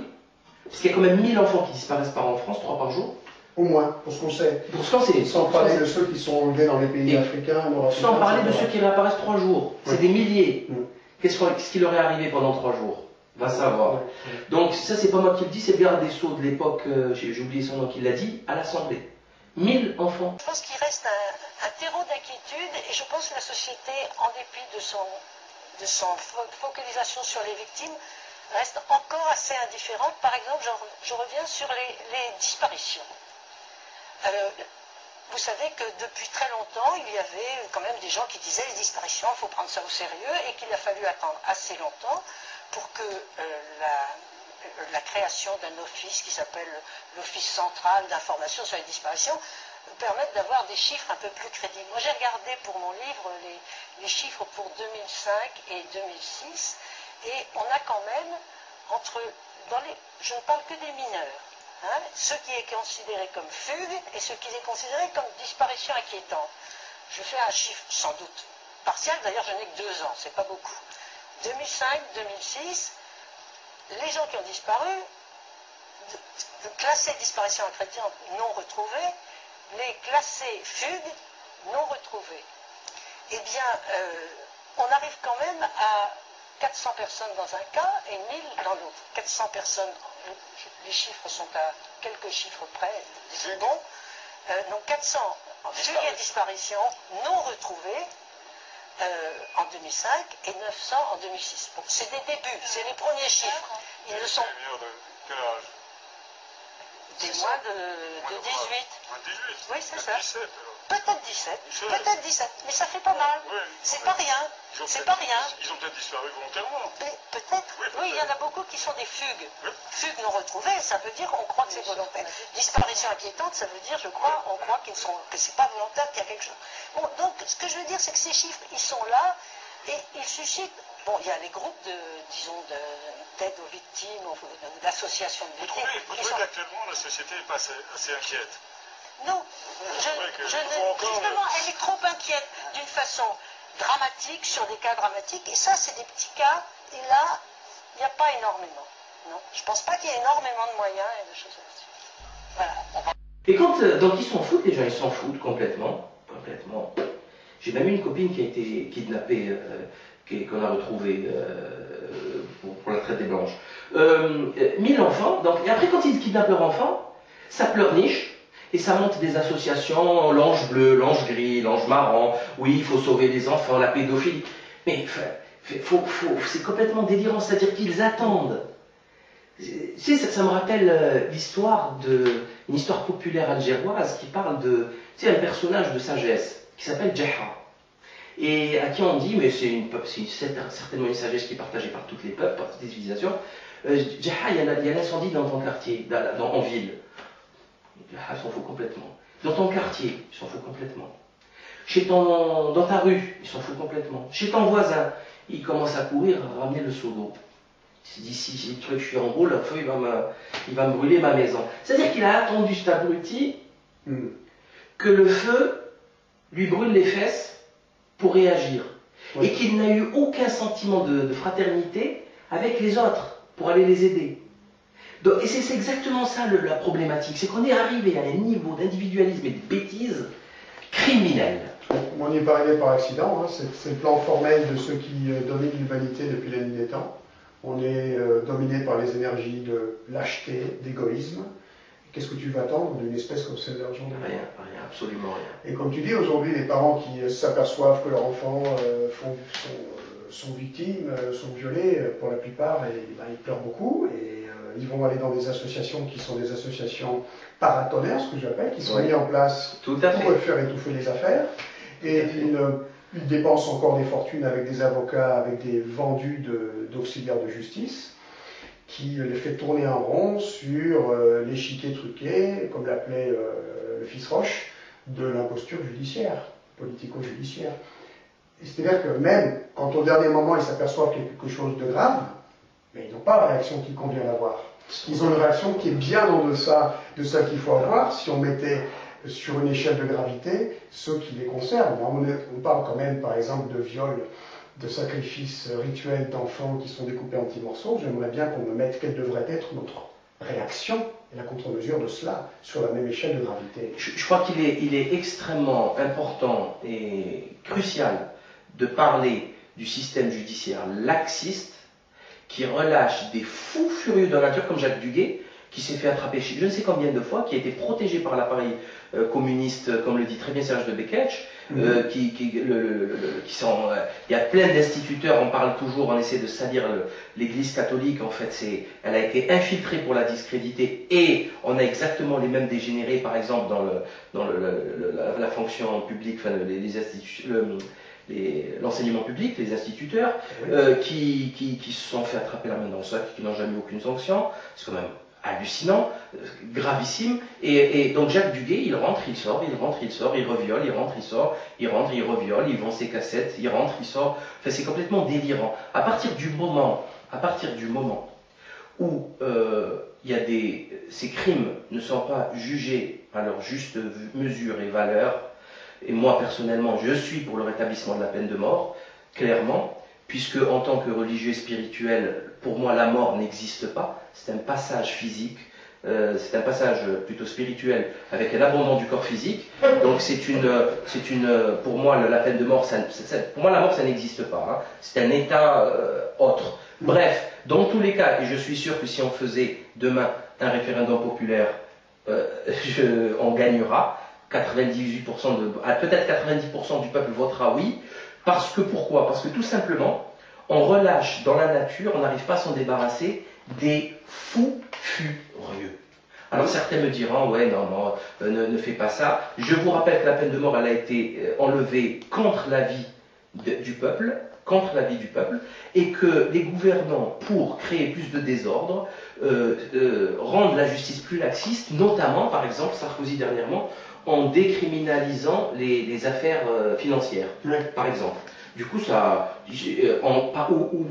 parce qu'il y a quand même 1000 enfants qui disparaissent par an en France, 3 par jour. Au moins, pour ce qu'on sait. Pour ce qu'on sait. Sans parler de ceux qui sont enlevés dans les pays africains, nord-africains. Sans parler de ceux qui réapparaissent 3 jours. C'est des milliers. Qu'est-ce qui leur est arrivé pendant 3 jours? Va savoir. Donc ça, c'est pas moi qui le dis, c'est le garde des Sceaux de l'époque, j'ai oublié son nom, qui l'a dit, à l'Assemblée. 1000 enfants. Je pense qu'il reste un terreau d'inquiétude et je pense que la société, en dépit de son focalisation sur les victimes, reste encore assez indifférente. Par exemple, je reviens sur les disparitions. Vous savez que depuis très longtemps, il y avait quand même des gens qui disaient les disparitions, il faut prendre ça au sérieux et qu'il a fallu attendre assez longtemps pour que la création d'un office qui s'appelle l'Office central d'information sur les disparitions permette d'avoir des chiffres un peu plus crédibles. Moi j'ai regardé pour mon livre les chiffres pour 2005 et 2006 et on a quand même je ne parle que des mineurs, hein, ce qui est considéré comme fugue et ce qui est considéré comme disparition inquiétante. Je fais un chiffre sans doute partiel, d'ailleurs je n'ai que 2 ans, c'est pas beaucoup. 2005-2006, les gens qui ont disparu, classés disparition inquiétante non retrouvés, les classés fugues non retrouvés. Eh bien, on arrive quand même à 400 personnes dans un cas et 1000 dans l'autre. 400 personnes, les chiffres sont à quelques chiffres près, c'est bon. Donc 400 fugues et disparitions non retrouvées en 2005 et 900 en 2006. Bon, c'est des débuts, c'est les premiers chiffres. Ils ne sont de quel âge? des moins de 18. Moins de 18? Oui, c'est ça. 17 alors. Peut-être 17, peut-être 17, mais ça fait pas mal. Oui, c'est pas rien, c'est pas rien. Ils ont peut-être disparu volontairement. Peut-être, oui, il y en a beaucoup qui sont des fugues. Oui. Fugues non retrouvées, ça veut dire qu'on croit que c'est volontaire. Disparition inquiétante, ça veut dire, on croit que c'est pas volontaire, qu'il y a quelque chose. Bon, donc, ce que je veux dire, c'est que ces chiffres, ils sont là, et ils suscitent, bon, il y a les groupes d'aide aux victimes, d'associations de victimes. Vous trouvez qu'actuellement, la société est pas assez inquiète? Non, justement, elle est trop inquiète d'une façon dramatique, sur des cas dramatiques, et ça, c'est des petits cas, et là, il n'y a pas énormément. Non, je ne pense pas qu'il y ait énormément de moyens et de choses là-dessus. Voilà. Et donc ils s'en foutent, les gens, ils s'en foutent complètement. J'ai même une copine qui a été kidnappée, qu'on a retrouvée pour la traite des blanches. 1000 enfants, donc, et après quand ils kidnappent leur enfant, ça pleurniche. Et ça monte des associations, l'ange bleu, l'ange gris, l'ange marron, oui, il faut sauver les enfants, la pédophilie. Mais c'est complètement délirant, c'est-à-dire qu'ils attendent. Ça me rappelle une histoire populaire algéroise qui parle un personnage de sagesse qui s'appelle Djeha. Et à qui on dit, mais c'est certainement une sagesse qui est partagée par tous les peuples, par toutes les civilisations. Djeha, il y a l'incendie dans ton quartier, en ville. Il s'en fout complètement. Dans ton quartier, il s'en fout complètement. Dans ta rue, il s'en fout complètement. Chez ton voisin, il commence à courir, à ramener le seau d'eau. Il se dit, si le truc, je suis en gros, le feu, il va me brûler ma maison. C'est-à-dire qu'il a attendu cet abruti que le feu lui brûle les fesses pour réagir. Oui. Et qu'il n'a eu aucun sentiment de fraternité avec les autres pour aller les aider. Donc, et c'est exactement ça la problématique, c'est qu'on est arrivé à un niveau d'individualisme et de bêtises criminelles. On n'y est pas arrivé par accident, hein. C'est le plan formel de ceux qui dominent l'humanité depuis la nuit des temps. On est dominé par les énergies de lâcheté, d'égoïsme. Qu'est-ce que tu vas attendre d'une espèce comme celle-là aujourd'hui? Rien, absolument rien. Et comme tu dis, aujourd'hui, les parents qui s'aperçoivent que leurs enfants sont victimes, sont violés, pour la plupart, ils pleurent beaucoup. Et ils vont aller dans des associations qui sont des associations paratonnerres, ce que j'appelle, qui sont mises en place pour faire étouffer les affaires. Et ils dépensent encore des fortunes avec des avocats, avec des vendus d'auxiliaires de justice, qui les fait tourner en rond sur l'échiquier truqué, comme l'appelait le fils Roche, de l'imposture judiciaire, politico-judiciaire. C'est-à-dire que même quand au dernier moment ils s'aperçoivent qu'il y a quelque chose de grave, mais ils n'ont pas la réaction qu'il convient d'avoir. Ils ont une réaction qui est bien en deçà de celle qu'il faut avoir si on mettait sur une échelle de gravité ceux qui les concernent. On parle quand même, par exemple, de viol, de sacrifices rituels d'enfants qui sont découpés en petits morceaux. J'aimerais bien qu'on me mette quelle devrait être notre réaction et la contre-mesure de cela sur la même échelle de gravité. Je crois qu'il est extrêmement important et crucial de parler du système judiciaire laxiste qui relâche des fous furieux de la nature comme Jacques Duguay, qui s'est fait attraper je ne sais combien de fois, qui a été protégé par l'appareil communiste, comme le dit très bien Serge de Beketch, il y a plein d'instituteurs, on parle toujours, on essaie de salir l'Église catholique, en fait, elle a été infiltrée pour la discréditer, et on a exactement les mêmes dégénérés, par exemple, dans la fonction publique, enfin, l'enseignement public, les instituteurs, qui se sont fait attraper la main dans le sac, qui n'ont jamais eu aucune sanction. C'est quand même hallucinant, gravissime. Et donc Jacques Duguay, il rentre, il sort, il rentre, il sort, il reviole, il rentre, il sort, il rentre, il reviole, il vend ses cassettes, il rentre, il sort. Enfin, c'est complètement délirant. À partir du moment où ces crimes ne sont pas jugés à leur juste mesure et valeur, et moi personnellement, je suis pour le rétablissement de la peine de mort, clairement, puisque en tant que religieux spirituel, pour moi la mort n'existe pas, c'est un passage physique, c'est un passage plutôt spirituel avec un abandon du corps physique, donc pour moi la peine de mort, pour moi la mort ça n'existe pas, hein. C'est un état autre. Bref, dans tous les cas, et je suis sûr que si on faisait demain un référendum populaire, on gagnera, peut-être 90% du peuple votera oui. Pourquoi? Parce que tout simplement, on relâche dans la nature, on n'arrive pas à s'en débarrasser des fous furieux. Alors certains me diront, ouais, non, ne fais pas ça. Je vous rappelle que la peine de mort, elle a été enlevée contre l'avis du peuple, et que les gouvernants, pour créer plus de désordre, rendent la justice plus laxiste, notamment, par exemple, Sarkozy dernièrement, en décriminalisant les affaires financières, par exemple. Du coup, ou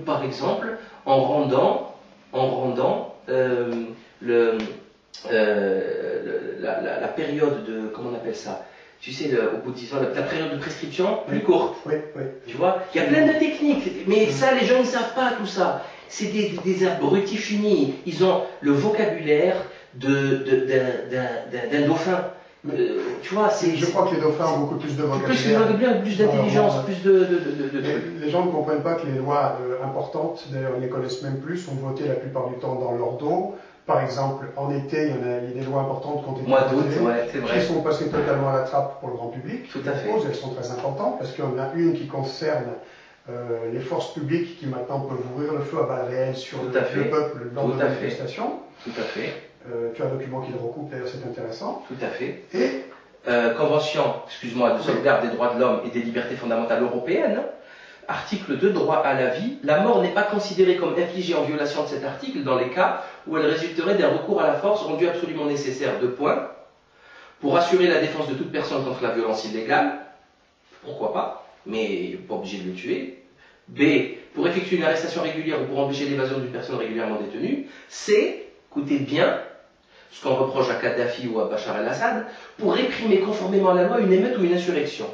par exemple, en rendant la période de, comment on appelle ça, tu sais, au bout de 10 ans, la période de prescription plus courte. Tu vois, il y a plein de techniques, mais ça, les gens ne savent pas tout ça. C'est des abrutis finis. Ils ont le vocabulaire d'un dauphin. Tu vois, je crois que les dauphins ont beaucoup plus de vocabulaire. Plus d'intelligence, plus de Les gens ne comprennent pas que les lois importantes, d'ailleurs ils les connaissent même plus, sont votées la plupart du temps dans leur dos. Par exemple, en été, il y a des lois importantes qui ont été votées, qui sont passées totalement à la trappe pour le grand public. Tout à fait. Elles sont très importantes, parce qu'il y en a une qui concerne les forces publiques qui maintenant peuvent ouvrir le feu à balles réelles sur le peuple lors de manifestations. Tout à fait. Tu as un document qui le recoupe, d'ailleurs c'est intéressant. Tout à fait. Et Convention, de sauvegarde des droits de l'homme et des libertés fondamentales européennes, article 2, droit à la vie. La mort n'est pas considérée comme infligée en violation de cet article dans les cas où elle résulterait d'un recours à la force rendu absolument nécessaire, 2 points, pour assurer la défense de toute personne contre la violence illégale, pourquoi pas, mais pas obligé de le tuer. B, pour effectuer une arrestation régulière ou pour empêcher l'évasion d'une personne régulièrement détenue. C, écoutez bien, ce qu'on reproche à Kadhafi ou à Bachar el-Assad, pour réprimer conformément à la loi une émeute ou une insurrection.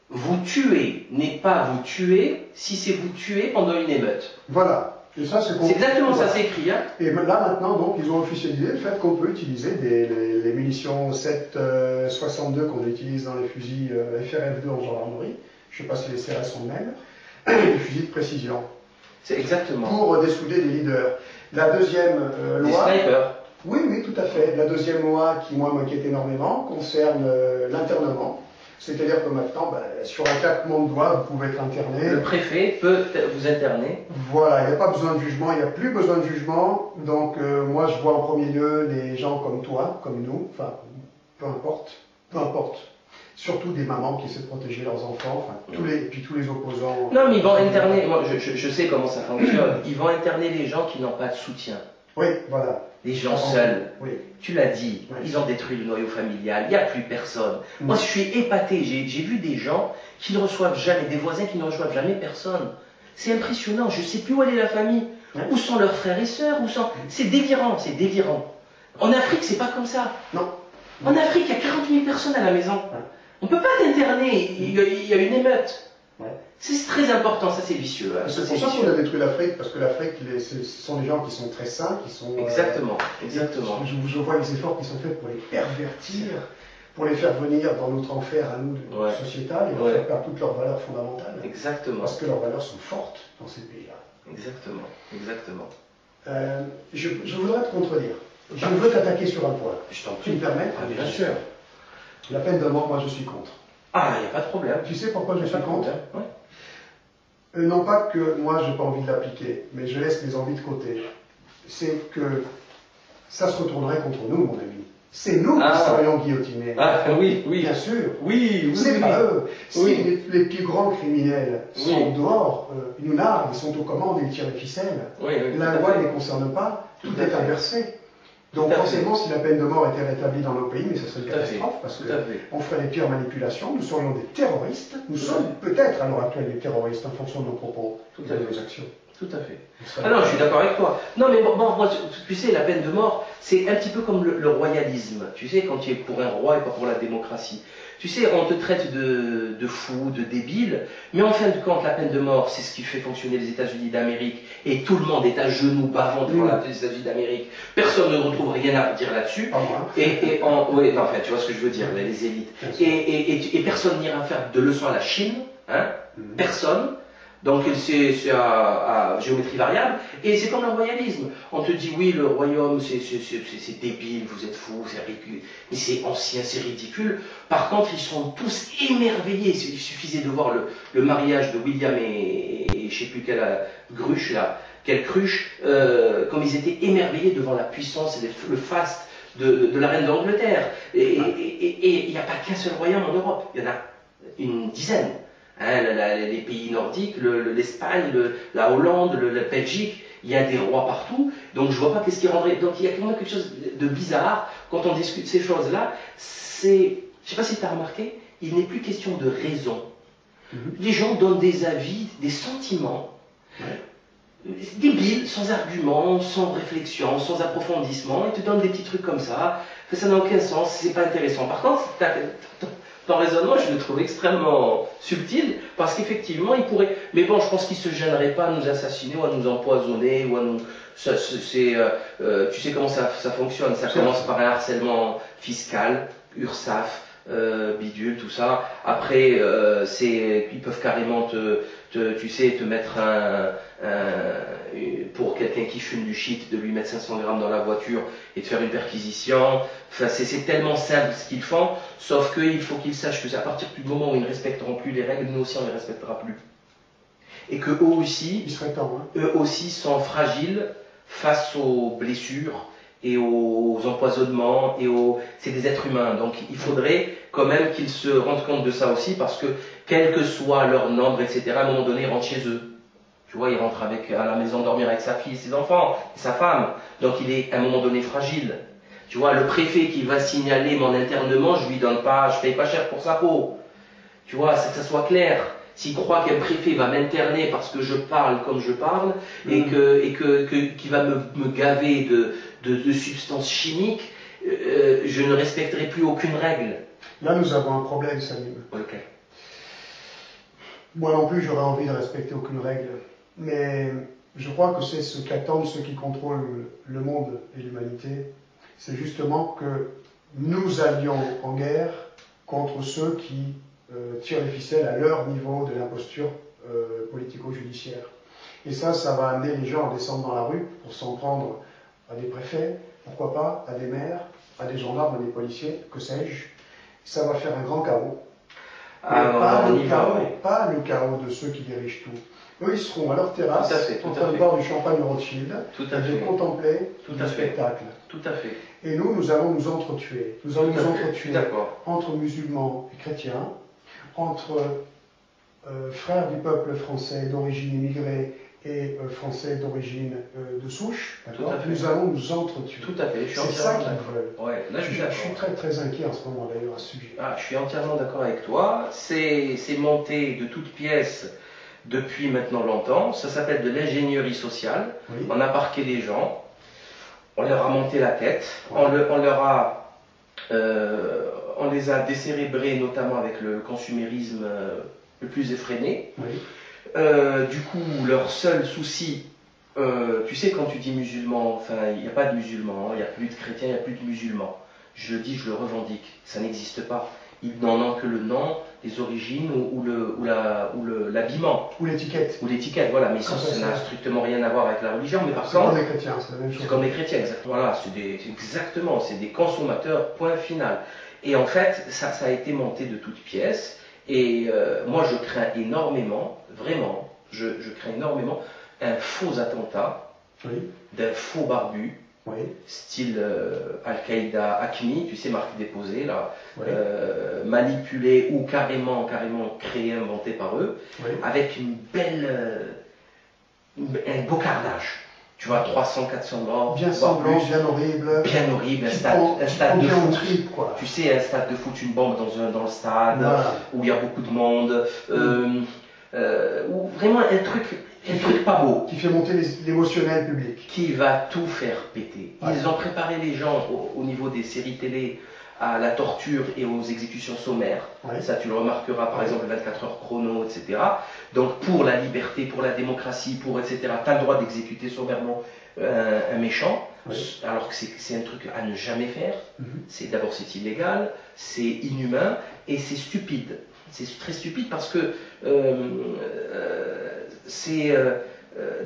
Vous tuer n'est pas vous tuer si c'est vous tuer pendant une émeute. Voilà. Et ça, c'est exactement ça, c'est écrit. Hein. Et là, maintenant, donc, ils ont officialisé le fait qu'on peut utiliser les munitions 7,62 qu'on utilise dans les fusils FRF2 en gendarmerie. Je ne sais pas si les CRS sont le même. Les fusils de précision. C'est exactement. Pour dessouder des leaders. La deuxième loi... Des snipers. Oui, tout à fait. La deuxième loi qui, moi, m'inquiète énormément concerne l'internement. C'est-à-dire que maintenant, sur un claquement de doigts, vous pouvez être interné. Le préfet peut vous interner. Voilà, il n'y a pas besoin de jugement, il n'y a plus besoin de jugement. Donc, moi, je vois en premier lieu des gens comme toi, comme nous, enfin, peu importe. Surtout des mamans qui essaient de protéger leurs enfants, puis tous les opposants. Non, mais ils vont interner, moi, je sais comment ça fonctionne. Ils vont interner les gens qui n'ont pas de soutien. Oui, voilà. Les gens seuls, oui. Tu l'as dit, ils ont détruit le noyau familial, il n'y a plus personne. Moi, je suis épaté, j'ai vu des gens qui ne reçoivent jamais, des voisins qui ne reçoivent jamais personne. C'est impressionnant, je ne sais plus où elle est la famille, où sont leurs frères et sœurs, c'est délirant, c'est délirant. En Afrique, c'est pas comme ça. Non. En Afrique, il y a 40 000 personnes à la maison. On ne peut pas t'interner, il y a une émeute. C'est très important, ça c'est vicieux. Hein. C'est pour ça qu'on a détruit l'Afrique, parce que l'Afrique, ce sont des gens qui sont très sains, qui sont... Exactement. Je vois les efforts qui sont faits pour les pervertir, pour les faire venir dans notre enfer à nous, sociétal, et leur faire perdre toutes leurs valeurs fondamentales. Exactement. Parce que leurs valeurs sont fortes dans ces pays-là. Exactement. Je voudrais te contredire. Je veux t'attaquer sur un point. Je t'en Tu prie. me permets? Ah, bien sûr. La peine de mort, moi je suis contre. Ah, il n'y a pas de problème. Tu sais pourquoi je suis contre? Ouais. Non pas que moi j'ai pas envie de l'appliquer, mais je laisse mes envies de côté. C'est que ça se retournerait contre nous, mon ami. C'est nous qui serions guillotinés. Ah oui, oui. Bien sûr. Oui, C'est pas eux. Si Oui. les plus grands criminels sont Oui. dehors, ils nous narguent, ils sont aux commandes, ils tirent les ficelles. Oui, oui, La tout à loi fait. ne les concerne pas, tout Tout à est fait. inversé. Donc Tout à forcément, si la peine de mort était rétablie dans nos pays, mais ce serait une Tout à fait. catastrophe, parce Tout à fait. qu'on ferait les pires manipulations, nous serions des terroristes, nous Tout à sommes peut-être à l'heure actuelle des terroristes en fonction de nos propos Tout et à de fait. nos actions. Tout à fait. Nous serions- Ah non, je suis d'accord avec toi. Non, mais bon, moi, tu sais, la peine de mort, c'est un petit peu comme le royalisme. Tu sais, quand tu es pour un roi et pas pour la démocratie. Tu sais, on te traite de fou, de débile, mais en fin de compte, la peine de mort, c'est ce qui fait fonctionner les États-Unis d'Amérique, et tout le monde est à genoux bavant devant les États-Unis d'Amérique. Personne ne retrouve rien à dire là-dessus. Pas moi. Oui, non, enfin, tu vois ce que je veux dire, les élites. Bien sûr. Et personne n'ira faire de leçons à la Chine, hein, Mhm. personne. Donc c'est à géométrie variable, et c'est comme le royalisme. On te dit oui, le royaume c'est débile, vous êtes fous, c'est ridicule, mais c'est ancien, c'est ridicule. Par contre, ils sont tous émerveillés. Il suffisait de voir le mariage de William et je sais plus quelle cruche, comme ils étaient émerveillés devant la puissance et le faste de la reine d'Angleterre. Et il n'y a pas qu'un seul royaume en Europe, il y en a une dizaine. Hein, les pays nordiques, l'Espagne, la Hollande, la Belgique, il y a des rois partout, donc je vois pas qu'est-ce qui rendrait. Donc il y a quand même quelque chose de bizarre quand on discute ces choses-là. Je sais pas si tu as remarqué, il n'est plus question de raison. Les gens donnent des avis, des sentiments, débiles, sans argument, sans réflexion, sans approfondissement, ils te donnent des petits trucs comme ça, que ça n'a aucun sens, c'est pas intéressant. Par contre, ton raisonnement, je le trouve extrêmement subtil, parce qu'effectivement, il pourrait... Mais bon, je pense qu'il ne se gênerait pas à nous assassiner, ou à nous empoisonner, ou à nous... tu sais comment ça fonctionne, ça commence par un harcèlement fiscal, URSSAF, bidule, tout ça. Après, ils peuvent carrément te mettre pour quelqu'un qui fume du shit, de lui mettre 500 grammes dans la voiture et de faire une perquisition. Enfin, c'est tellement simple ce qu'ils font, sauf qu'il faut qu'ils sachent que à partir du moment où ils ne respecteront plus les règles, nous aussi on ne les respectera plus. Et que eux aussi, Il serait temps, hein. eux aussi sont fragiles face aux blessures et aux empoisonnements c'est des êtres humains, donc il faudrait quand même qu'ils se rendent compte de ça aussi, parce que quel que soit leur nombre, etc., à un moment donné ils rentrent chez eux. Tu vois, il rentre à la maison dormir avec sa fille, ses enfants, et sa femme, donc il est à un moment donné fragile. Tu vois, le préfet qui va signaler mon internement, je paye pas cher pour sa peau. Tu vois, c'est que ça soit clair. S'il croit qu'un préfet va m'interner parce que je parle comme je parle, et qu'il va me gaver de substances chimiques, je ne respecterai plus aucune règle. Là, nous avons un problème, Salim. Ok. Moi non plus, j'aurais envie de respecter aucune règle. Mais je crois que c'est ce qu'attendent ceux qui contrôlent le monde et l'humanité. C'est justement que nous allions en guerre contre ceux qui tirent les ficelles à leur niveau de l'imposture politico-judiciaire. Et ça va amener les gens à descendre dans la rue pour s'en prendre à des préfets, pourquoi pas, à des maires, à des gendarmes, à des policiers, que sais-je. Ça va faire un grand chaos. Pas le chaos de ceux qui dirigent tout. Eux, ils seront à leur terrasse, en train de boire du champagne Rothschild, et de contempler le spectacle. Tout à fait. Et nous allons nous entretuer. Nous allons nous entretuer entre musulmans et chrétiens, entre frères du peuple français d'origine immigrée et français d'origine de souche. Nous allons nous entretuer. Tout à fait. C'est ça qu'ils veulent. Ouais, là, je suis très très inquiet en ce moment d'ailleurs à ce sujet. Ah, je suis entièrement d'accord avec toi. C'est monté de toutes pièces depuis maintenant longtemps. Ça s'appelle de l'ingénierie sociale. Oui. On a parqué les gens, on leur a monté la tête, on les a décérébrés, notamment avec le consumérisme le plus effréné. Oui. Du coup, leur seul souci, tu sais, quand tu dis musulman, enfin, il n'y a pas de musulmans, il n'y a plus de chrétiens, il n'y a plus de musulmans. Je le dis, je le revendique, ça n'existe pas. Ils n'en ont que le nom, les origines ou l'habillement. Ou l'étiquette. Ou l'étiquette, voilà. Mais ça n'a strictement rien à voir avec la religion. Mais par contre, comme les chrétiens, c'est la même chose. C'est comme les chrétiens, exactement. Voilà, c'est des consommateurs, point final. Et en fait, ça a été monté de toutes pièces. Et moi, je crains énormément, vraiment, je crains énormément un faux attentat d'un faux barbu, style Al-Qaïda, Acme, tu sais, marque déposée, là, manipulé ou carrément créé, inventé par eux, avec un beau carnage. Tu vois, 300, 400 morts. Bien sanglant, bien horrible. Bien horrible, un stade de foot. Tu sais, un stade de foot, une bombe dans le stade, où il y a beaucoup de monde, où vraiment un truc pas beau. Qui fait monter l'émotionnel public. Qui va tout faire péter. Ils ont préparé les gens au niveau des séries télé à la torture et aux exécutions sommaires. Ça, tu le remarqueras, par exemple, 24 heures chrono, etc. Donc, pour la liberté, pour la démocratie, etc., tu as le droit d'exécuter sommairement un méchant, alors que c'est un truc à ne jamais faire. D'abord, c'est illégal, c'est inhumain et c'est stupide. C'est très stupide parce que c'est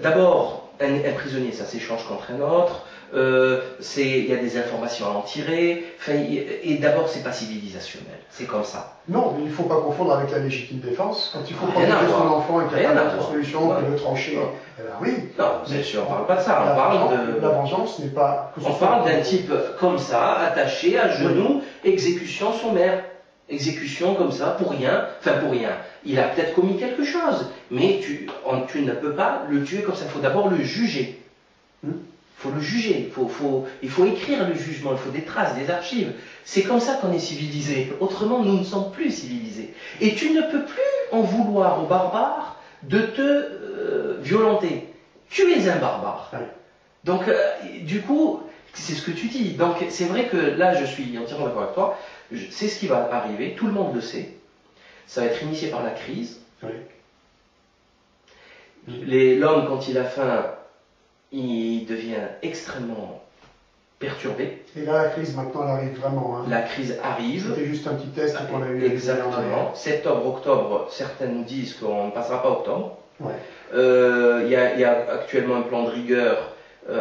d'abord un prisonnier, ça s'échange contre un autre. Il y a des informations à en tirer, et d'abord c'est pas civilisationnel, c'est comme ça. Non, mais il ne faut pas confondre avec la légitime défense. Quand il faut protéger son enfant et qu'il n'y a pas d'autre solution que de trancher, eh ben oui. Non, bien sûr, on parle pas de ça, on parle de... La vengeance n'est pas... On parle d'un type comme ça, attaché à genoux, exécution sommaire. Exécution comme ça, pour rien, il a peut-être commis quelque chose, mais tu ne peux pas le tuer comme ça, il faut d'abord le juger. Il faut le juger, il faut écrire le jugement, il faut des traces, des archives. C'est comme ça qu'on est civilisé, autrement nous ne sommes plus civilisés. Et tu ne peux plus en vouloir aux barbares de te violenter. Tu es un barbare. Donc, du coup, c'est ce que tu dis. Donc, c'est vrai que là, je suis entièrement d'accord avec toi. C'est ce qui va arriver, tout le monde le sait. Ça va être initié par la crise. L'homme, quand il a faim, il devient extrêmement perturbé. Et là, la crise, maintenant, elle arrive vraiment. La crise arrive. C'était juste un petit test qu'on a eu. Exactement. Septembre, octobre, certains nous disent qu'on ne passera pas octobre. Il y a actuellement un plan de rigueur,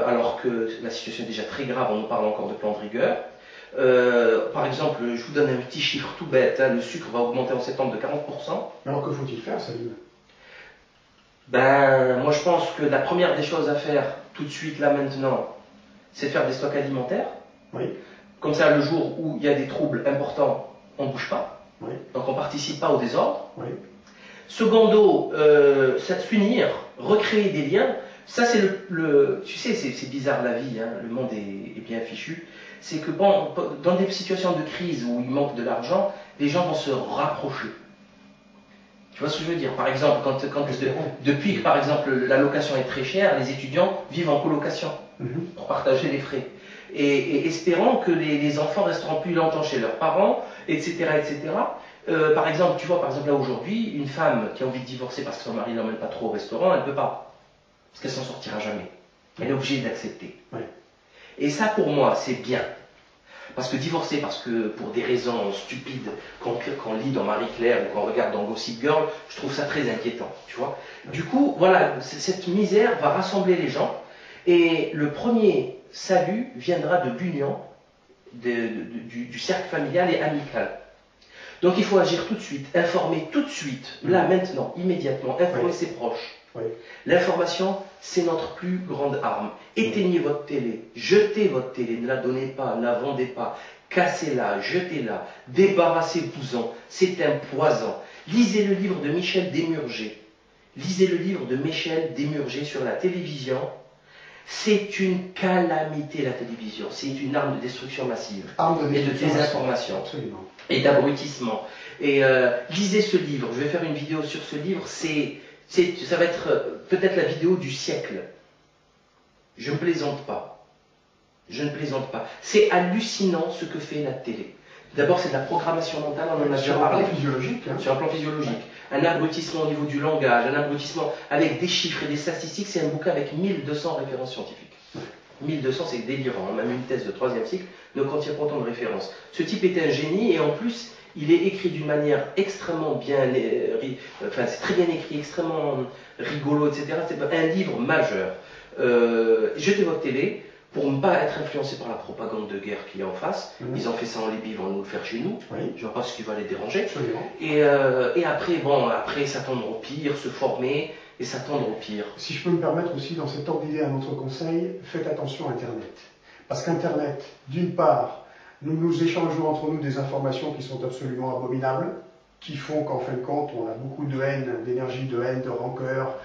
alors que la situation est déjà très grave, on nous parle encore de plan de rigueur. Par exemple, je vous donne un petit chiffre tout bête, le sucre va augmenter en septembre de 40%. Mais alors que faut-il faire, Salim? Moi je pense que la première des choses à faire, tout de suite, là maintenant, c'est de faire des stocks alimentaires. Comme ça, le jour où il y a des troubles importants, on ne bouge pas. Donc on ne participe pas au désordre. Secondo, s'unir, recréer des liens. Ça c'est tu sais, c'est bizarre la vie, hein, le monde est bien fichu. C'est que bon, dans des situations de crise où il manque de l'argent, les gens vont se rapprocher. Tu vois ce que je veux dire? Par exemple, depuis que par exemple la location est très chère, les étudiants vivent en colocation pour partager les frais. Et espérant que les enfants resteront plus longtemps chez leurs parents, etc. etc. Par exemple, tu vois, par exemple là aujourd'hui, une femme qui a envie de divorcer parce que son mari ne l'emmène pas trop au restaurant, elle ne peut pas. Parce qu'elle s'en sortira jamais. Elle est obligée d'accepter. Et ça, pour moi, c'est bien. Parce que divorcer, pour des raisons stupides qu'on lit dans Marie-Claire ou qu'on regarde dans Gossip Girl, je trouve ça très inquiétant, tu vois. Du coup, voilà, cette misère va rassembler les gens, et le premier salut viendra de l'union du cercle familial et amical. Donc il faut agir tout de suite, informer tout de suite, là, maintenant, immédiatement, informer ses proches. L'information, c'est notre plus grande arme. Éteignez votre télé, jetez votre télé, ne la donnez pas, ne la vendez pas, cassez-la, jetez-la, débarrassez-vous-en, c'est un poison. Lisez le livre de Michel Desmurger. Lisez le livre de Michel Desmurger sur la télévision. C'est une calamité, la télévision. C'est une arme de destruction massive. Et de désinformation. Absolument. Et d'abrutissement. Et lisez ce livre. Je vais faire une vidéo sur ce livre. Ça va être peut-être la vidéo du siècle. Je ne plaisante pas. Je ne plaisante pas. C'est hallucinant ce que fait la télé. D'abord, c'est de la programmation mentale, on en a déjà parlé. Sur un plan physiologique. Sur un plan physiologique. Un abrutissement au niveau du langage, un abrutissement avec des chiffres et des statistiques. C'est un bouquin avec 1200 références scientifiques. 1200, c'est délirant. Même une thèse de 3e cycle ne contient pas autant de références. Ce type était un génie, et en plus, Il est écrit d'une manière extrêmement bien, enfin c'est très bien écrit, extrêmement rigolo, etc. C'est un livre majeur. Jetez votre télé pour ne pas être influencé par la propagande de guerre qu'il y a en face. Ils ont fait ça en Libye, ils vont nous le faire chez nous. Oui. Je ne vois pas ce qui va les déranger. Absolument. Et après, bon, après s'attendre au pire, se former et s'attendre au pire. Si je peux me permettre aussi, dans cet ordre d'idée, un autre conseil, faites attention à Internet. Parce qu'Internet, d'une part, nous échangeons entre nous des informations qui sont absolument abominables, qui font qu'en fin de compte, on a beaucoup de haine, d'énergie, de haine, de rancœur,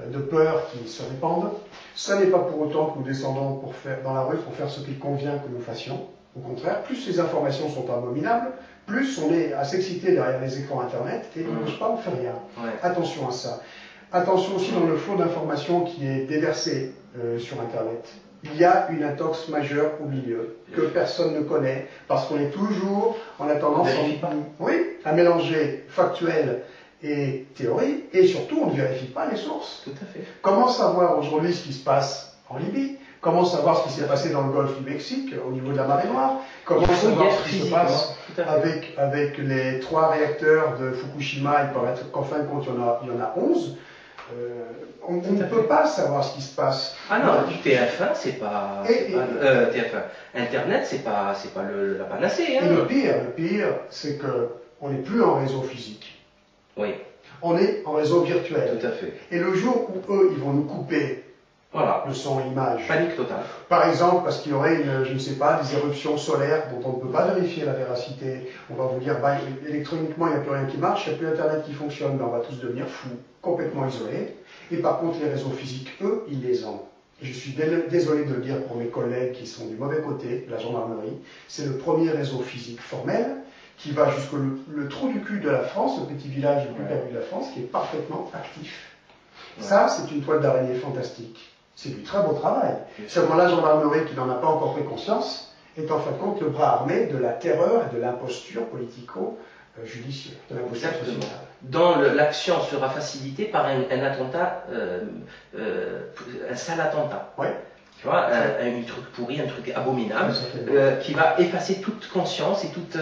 de peur qui se répandent. Ce n'est pas pour autant que nous descendons dans la rue pour faire ce qu'il convient que nous fassions. Au contraire, plus ces informations sont abominables, plus on est à s'exciter derrière les écrans Internet et on ne bouge pas, on ne fait rien. Ouais. Attention à ça. Attention aussi dans le flot d'informations qui est déversé sur Internet. Il y a une intox majeure au milieu que personne ne connaît parce qu'on est toujours, on a tendance à mélanger factuel et théorie, et surtout on ne vérifie pas les sources. Tout à fait. Comment savoir aujourd'hui ce qui se passe en Libye? Comment savoir ce qui s'est passé dans le golfe du Mexique au niveau de la marée Noire? Comment savoir ce qui se passe avec les 3 réacteurs de Fukushima? Il paraît qu'en fin de compte il y en a 11. On ne peut pas savoir ce qui se passe. Ah non, TF1, c'est pas. TF1. Internet, c'est pas la panacée. Hein. Et le pire, c'est qu'on n'est plus en réseau physique. Oui. On est en réseau virtuel. Tout à fait. Et le jour où eux, ils vont nous couper voilà. le son et l'image. Panique totale. Par exemple, parce qu'il y aurait je ne sais pas, des éruptions solaires dont on ne peut pas vérifier la véracité. On va vous dire, bah, électroniquement, il n'y a plus rien qui marche, il n'y a plus Internet qui fonctionne, ben, on va tous devenir fous, complètement isolés. Et par contre, les réseaux physiques, eux, ils les ont. Je suis désolé de le dire pour mes collègues qui sont du mauvais côté, la gendarmerie. C'est le premier réseau physique formel qui va jusqu'au le trou du cul de la France, le petit village le plus perdu de la France, qui est parfaitement actif. Ouais. Ça, c'est une toile d'araignée fantastique. C'est du très beau travail. Seulement la gendarmerie, qui n'en a pas encore pris conscience, est en fin de compte le bras armé de la terreur et de l'imposture politico-judiciaire, de l'imposture sociale. Dont l'action sera facilitée par un attentat, un sale attentat. Ouais. Tu vois, un truc pourri, un truc abominable, qui va effacer toute conscience et toute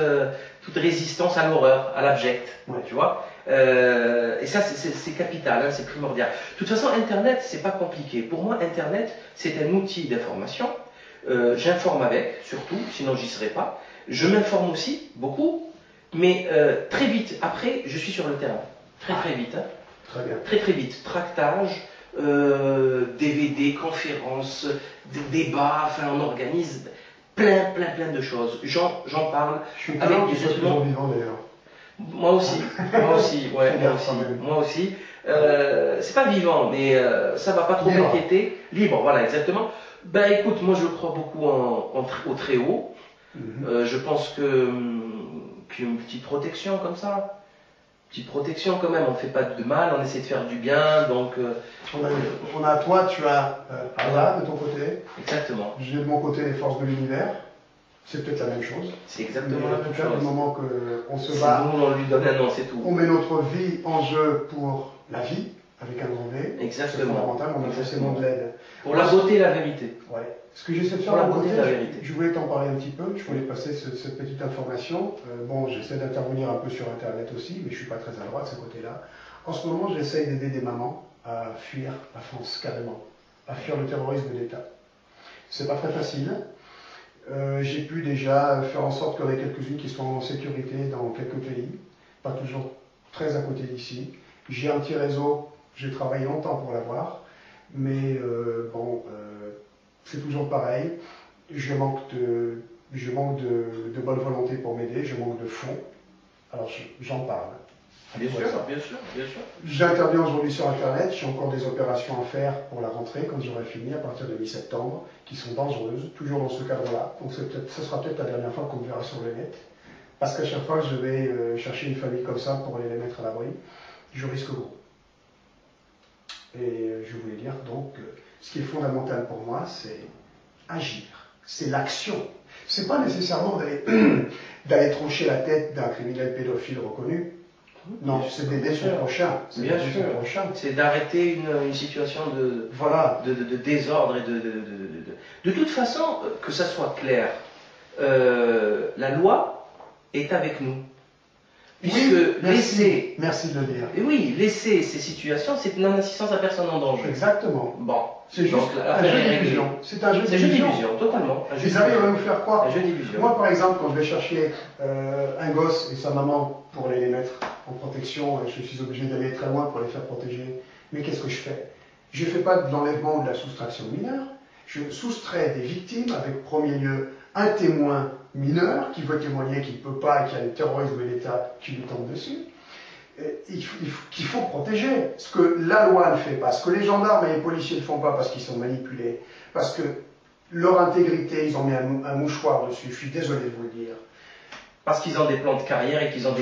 résistance à l'horreur, à l'abject. Ouais. Tu vois. Et ça, c'est capital, hein, c'est primordial. De toute façon, Internet, c'est pas compliqué. Pour moi, Internet, c'est un outil d'information. J'informe avec, surtout, sinon j'y serais pas. Je m'informe aussi, beaucoup, mais très vite. Après, je suis sur le terrain. Très vite. Hein. Très bien. Très vite. Tractage, DVD, conférences, débats, enfin, on organise plein de choses. J'en parle. Je suis avec des êtres vivants d'ailleurs. Moi aussi. C'est pas vivant, mais ça va pas trop m'inquiéter. Libre, voilà, exactement. Ben écoute, moi je crois beaucoup au très haut. Je pense qu'une petite protection comme ça, petite protection quand même, on ne fait pas de mal, on essaie de faire du bien, donc... on a toi, tu as Allah de ton côté. Exactement. J'ai de mon côté les forces de l'univers. C'est peut-être la même chose. C'est exactement la même chose. Du moment qu'on se bat, nous, on lui donne un nom, c'est tout. On met notre vie en jeu pour la vie, avec un grand V. Exactement. C'est fondamental, on a forcément de l'aide. Pour la beauté et la vérité. Ouais. Ce que j'essaie de faire, pour la beauté et la vérité. Je voulais t'en parler un petit peu, je voulais passer cette petite information. Bon, j'essaie d'intervenir un peu sur Internet aussi, mais je ne suis pas très à droite de ce côté-là. En ce moment, j'essaie d'aider des mamans à fuir la France, carrément. À fuir le terrorisme d'État. C'est pas très facile. J'ai pu déjà faire en sorte qu'il y en ait quelques-unes qui soient en sécurité dans quelques pays, pas toujours très à côté d'ici. J'ai un petit réseau, j'ai travaillé longtemps pour l'avoir, mais c'est toujours pareil. Je manque de bonne volonté pour m'aider, je manque de fonds. Alors j'en parle. Bien sûr. J'interviens aujourd'hui sur Internet, j'ai encore des opérations à faire pour la rentrée, quand j'aurai fini, à partir de mi-septembre, qui sont dangereuses, toujours dans ce cadre-là. Donc ce sera peut-être la dernière fois qu'on me verra sur le net, parce qu'à chaque fois que je vais chercher une famille comme ça pour aller les mettre à l'abri, je risque gros. Et je voulais dire donc, ce qui est fondamental pour moi, c'est agir, c'est l'action. C'est pas nécessairement d'aller trancher la tête d'un criminel pédophile reconnu. Non, c'est d'aider son prochain. Bien sûr. C'est d'arrêter une situation de désordre et de toute façon, que ça soit clair, la loi est avec nous. Puisque laisser... Merci de le dire. Et oui, laisser ces situations, c'est une non-assistance à personne en danger. Exactement. Bon. C'est juste un jeu d'illusion. C'est un jeu d'illusion, totalement. Ils arrivent à nous faire croire. Un jeu d'illusion. Moi, par exemple, quand je vais chercher un gosse et sa maman pour aller les mettre en protection, et je suis obligé d'aller très loin pour les faire protéger, mais qu'est-ce que je fais? Je ne fais pas de l'enlèvement ou de la soustraction mineure. Je soustrais des victimes avec, en premier lieu, un témoin mineur qui veut témoigner, qui ne peut pas, et qui a le terrorisme de l'État qui lui tombe dessus. Qu'il faut protéger, ce que la loi ne fait pas, ce que les gendarmes et les policiers ne font pas parce qu'ils sont manipulés, parce que leur intégrité, ils ont mis un mouchoir dessus, je suis désolé de vous le dire. Parce qu'ils ont des plans de carrière et qu'ils ont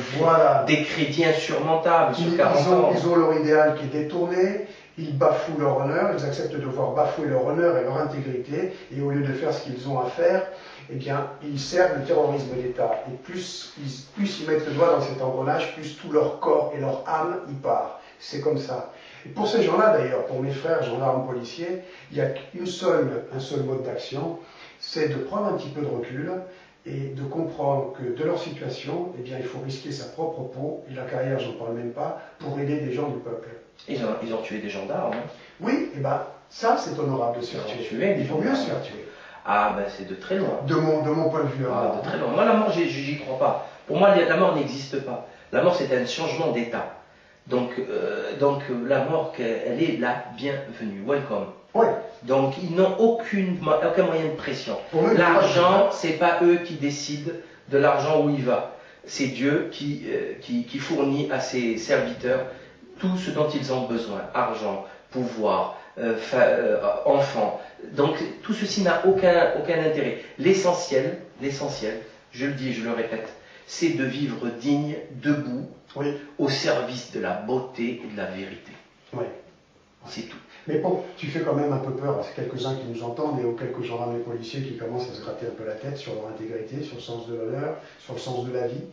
des crédits insurmontables sur 40 ans. Ils ont leur idéal qui est détourné, ils bafouent leur honneur, ils acceptent de devoir bafouer leur honneur et leur intégrité, et au lieu de faire ce qu'ils ont à faire, eh bien, ils servent le terrorisme d'État. Et plus ils mettent le doigt dans cet engrenage, plus tout leur corps et leur âme y part. C'est comme ça. Et pour ces gens-là, d'ailleurs, pour mes frères gendarmes policiers, il y a un seul mode d'action, c'est de prendre un petit peu de recul et de comprendre que de leur situation, eh bien, il faut risquer sa propre peau, et la carrière, j'en parle même pas, pour aider des gens du peuple. Ils ont tué des gendarmes. Hein. Oui, et ben, ça, c'est honorable de se faire tuer. Il vaut mieux se faire tuer. Ah, ben c'est de très loin. De mon point de vue. Ah, de très loin. Moi, la mort, j'y crois pas. Pour moi, la mort n'existe pas. La mort, c'est un changement d'état. Donc la mort, elle est la bienvenue. Welcome. Ouais. Donc, ils n'ont aucun moyen de pression. L'argent, c'est pas eux qui décident de l'argent où il va. C'est Dieu qui fournit à ses serviteurs tout ce dont ils ont besoin. Argent, pouvoir, enfants. Donc, tout ceci n'a aucun intérêt. L'essentiel, je le dis et je le répète, c'est de vivre digne, debout, oui, au service de la beauté et de la vérité. Oui. C'est tout. Mais bon, tu fais quand même un peu peur à quelques-uns qui nous entendent et aux quelques gendarmes et policiers qui commencent à se gratter un peu la tête sur leur intégrité, sur le sens de l'honneur, sur le sens de la vie.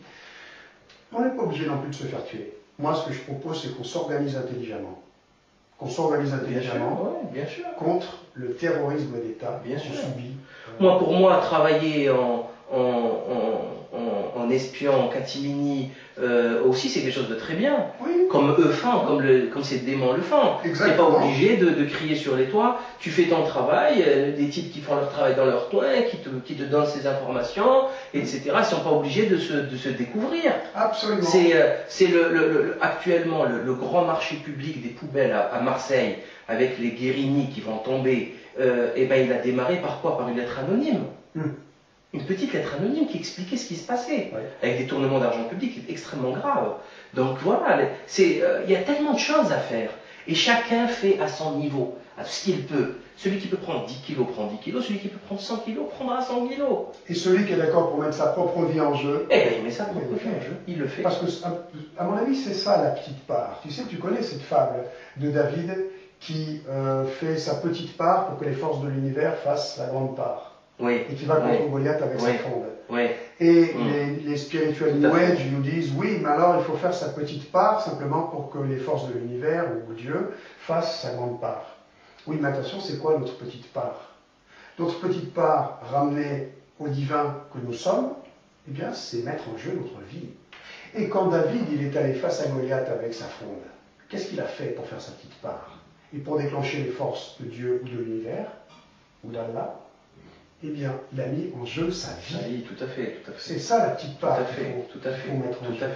On n'est pas obligé non plus de se faire tuer. Moi, ce que je propose, c'est qu'on s'organise intelligemment. Qu'on s'organise intelligemment bien sûr. contre le terrorisme d'État qu'on subit. Pour moi, travailler en espion, en catimini, aussi c'est quelque chose de très bien. Oui. Comme eux font, comme ces démons le font. Tu n'es pas obligé de crier sur les toits, tu fais ton travail, des types qui font leur travail dans leur coin, qui te donnent ces informations, etc. Ils ne sont pas obligés de se découvrir. Absolument. C'est actuellement le grand marché public des poubelles à Marseille, avec les Guérini qui vont tomber, il a démarré par quoi? Par une lettre anonyme. Une petite lettre anonyme qui expliquait ce qui se passait, avec des tournements d'argent public qui est extrêmement grave. Donc voilà, il y a tellement de choses à faire. Et chacun fait à son niveau, à ce qu'il peut. Celui qui peut prendre 10 kilos prend 10 kilos, celui qui peut prendre 100 kilos prendra 100 kilos. Et celui qui est d'accord pour mettre sa propre vie en jeu, il met sa propre vie en jeu, il le fait. Parce que, à mon avis, c'est ça la petite part. Tu sais, tu connais cette fable de David qui fait sa petite part pour que les forces de l'univers fassent la grande part. Oui. Et qui va contre Goliath avec sa fronde. Oui. Et les spirituels New Age nous disent, oui, mais alors il faut faire sa petite part simplement pour que les forces de l'univers ou Dieu fassent sa grande part. Oui, mais attention, c'est quoi notre petite part? Notre petite part ramenée au divin que nous sommes, eh bien, c'est mettre en jeu notre vie. Et quand David, il est allé face à Goliath avec sa fronde, qu'est-ce qu'il a fait pour faire sa petite part? Et pour déclencher les forces de Dieu ou de l'univers, ou d'Allah, eh bien, il a mis en jeu sa vie. Oui, tout à fait. C'est ça la petite part qu'il faut mettre en jeu.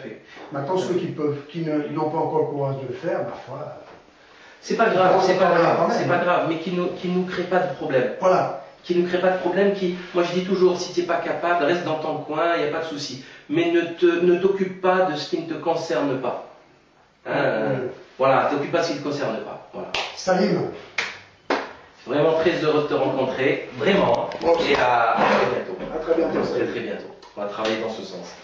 Maintenant, ceux qui n'ont pas encore le courage de le faire, ma foi... C'est pas grave, mais qui nous crée pas de problème. Voilà. Qui ne crée pas de problème, moi je dis toujours, si tu n'es pas capable, reste dans ton coin, il n'y a pas de souci. Mais ne t'occupe pas de ce qui ne te concerne pas. Voilà, t'occupe pas de ce qui ne te concerne pas. Voilà. Salim. Vraiment très heureux de te rencontrer, vraiment. Et à très bientôt. À très bientôt. Très bientôt. On va travailler dans ce sens.